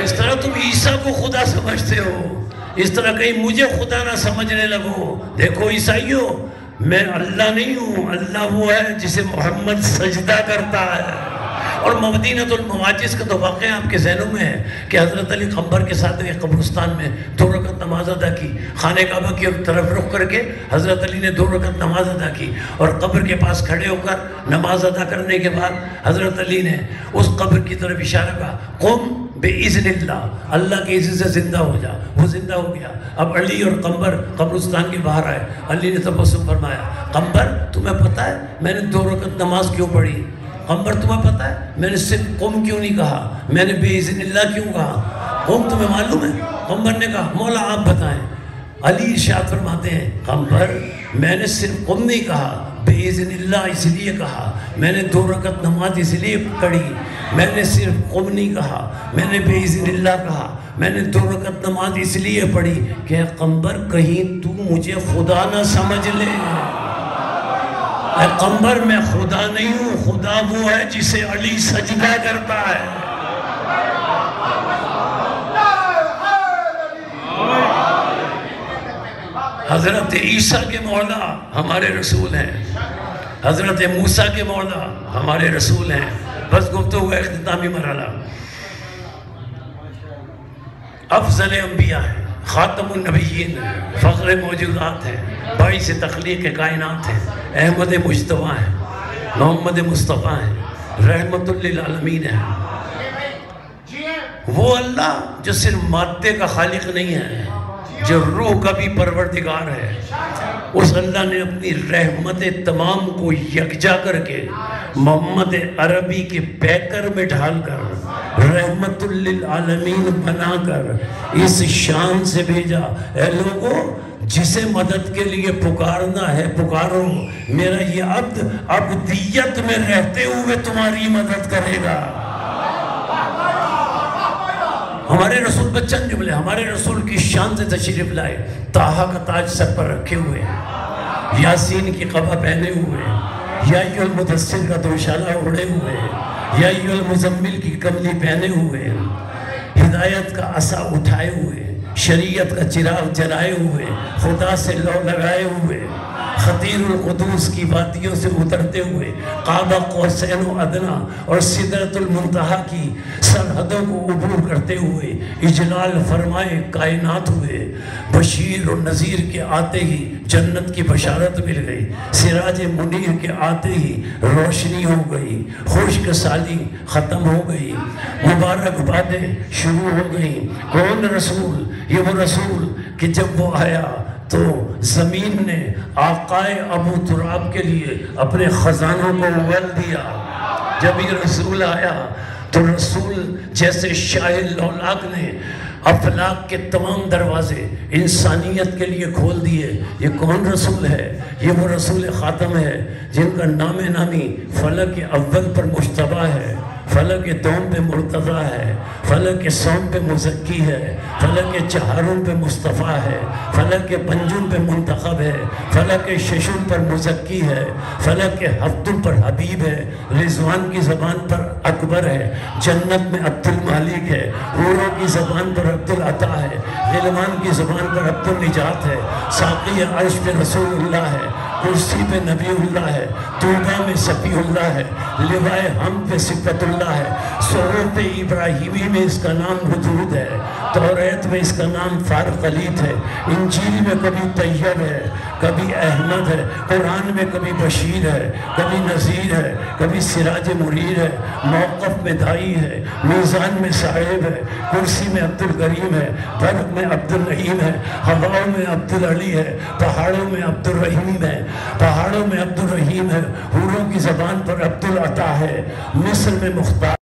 جس طرح تم عیسیٰ کو خدا سمجھتے ہو اس طرح کہیں مجھے خدا نہ سمجھنے لگو۔ دیکھو عیسائیوں میں اللہ نہیں ہوں، اللہ وہ ہے جسے محمد سجدہ کرتا ہے۔ اور مدینۃ المواجس کا تو واقعہ آپ کے ذہنوں میں ہے کہ حضرت علی قمبر کے ساتھ ایک قبرستان میں 2 رکعت نماز ادا کی، خانہ کعبہ کی طرف رخ کر کے حضرت علی نے 2 رکعت نماز ادا کی، اور قبر کے پاس کھڑے ہو کر نماز ادا کرنے کے بعد حضرت علی نے اس قبر کی طرف اشارہ کیا قم باذن اللہ، اللہ کے اذن سے زندہ ہو جا۔ وہ زندہ ہو گیا۔ اب علی اور قمبر قبرستان کے باہر آئے، علی نے تبسم فرمایا قمبر تمہیں پتہ ہے میں نے 2 رکعت نماز کیوں پڑھی؟ قمبر تمہیں پتہ ہے میں نے صرف قم کیوں نہیں کہا، میں نے باذن اللہ کیوں کہا؟ قم تمہیں معلوم ہے؟ قمبر نے کہا مولا آپ بتائیں۔ علی ارشاد فرماتے ہیں قمبر میں نے صرف قم نہیں کہا، باذن اللہ اس لیے کہا، میں نے 2 رکعت نماز اس لیے پڑھی، میں نے صرف قم نہیں کہا، میں نے باذن اللہ کہا، میں نے 2 رکعت نماز اس لیے پڑھی کہ قمبر کہیں تو مجھے خدا نہ سمجھ لے۔ اے قمبر میں خدا نہیں ہوں، خدا وہ ہے جسے علی سجدہ کرتا ہے۔ حضرت عیسیٰ کے مولا ہمارے رسول ہیں، حضرت موسیٰ کے مولا ہمارے رسول ہیں۔ بس گفتگو اختتامی مرحلہ، افضل انبیاء ہیں، خاتم النبیین ہیں، فخر موجودات ہیں، باعث تخلیق کائنات ہیں، احمد مجتبیٰ ہیں، محمد مصطفیٰ ہیں، رحمت للعالمین ہیں۔ وہ اللہ جو صرف مادے کا خالق نہیں ہے، جو روح کا بھی پروردگار ہے، اس اللہ نے اپنی رحمت تمام کو یکجا کر کے محمد عربی کے پیکر میں ڈھال کر رحمت للعالمین بنا کر اس شان سے بھیجا اے لوگوں جسے مدد کے لیے پکارنا ہے پکارو، میرا یہ عبد عبدیت میں رہتے ہوئے تمہاری مدد کرے گا۔ ہمارے رسول بچن جملے ہمارے رسول کی شان سے تشریف لائے، طٰہٰ کا تاج سر پر رکھے ہوئے، یاسین کی قبا پہنے ہوئے، یا ایھا المدثر کا دوشالہ اڑے ہوئے، یا ایھا المزمل کی کملی پہنے ہوئے، ہدایت کا عصا اٹھائے ہوئے، شریعت کا چراغ جلائے ہوئے، خدا سے لو لگائے ہوئے، خطیر القدوس کی وادیوں سے اترتے ہوئے، قاب قوسین و ادنیٰ اور سدرۃ المنتہا کی سرحدوں کو عبور کرتے ہوئے اجلال فرمائے کائنات ہوئے۔ بشیر و نذیر کے آتے ہی جنت کی بشارت مل گئی، سراج منیر کے آتے ہی روشنی ہو گئی، خشک سالی ختم ہو گئی، مبارک بادیں شروع ہو گئیں۔ کون رسول؟ یہ وہ رسول کہ جب وہ آیا تو زمین نے آقائے ابو تراب کے لیے اپنے خزانوں کو اگل دیا۔ جب یہ رسول آیا تو رسول جیسے شاہ لولاک نے افلاک کے تمام دروازے انسانیت کے لیے کھول دیے۔ یہ کون رسول ہے؟ یہ وہ رسول خاتم ہے جن کا نام نامی فلک اول پر مشتبہ ہے، فلک دوم پہ مرتضیٰ ہے، فلک سوم پہ مزکی ہے، فلک چہاروں پہ مصطفیٰ ہے، فلک پنجم پہ منتخب ہے، فلک ششم پر مزکی ہے، فلک ہفتم پر حبیب ہے، رضوان کی زبان پر اکبر ہے، جنت میں عبد المالک ہے، حوروں کی زبان پر عبد العطا ہے، غلمان کی زبان پر عبد النجات ہے، ساقی عرش پہ رسول اللہ ہے، کرسی پہ نبی اللہ ہے، توبہ میں صفی اللہ ہے، لوائے ہم پہ صفت اللہ ہے، صحف ابراہیمی میں اس کا نام وجود ہے، توریت میں اس کا نام فارقلیت ہے، انجیل میں کبھی طیب ہے، کبھی احمد ہے، قرآن میں کبھی بشیر ہے، کبھی نذیر ہے، کبھی سراج منیر ہے، موقف میں دائی ہے، میزان میں صاحب ہے، کرسی میں عبد الکریم ہے، برق میں عبد الرحیم ہے، ہواؤں میں عبد العلی ہے، پہاڑوں میں عبد الرحیم ہے، پہاڑوں میں عبد الرحیم ہے، حوروں کی زبان پر عبد العطا ہے، مصر میں مختار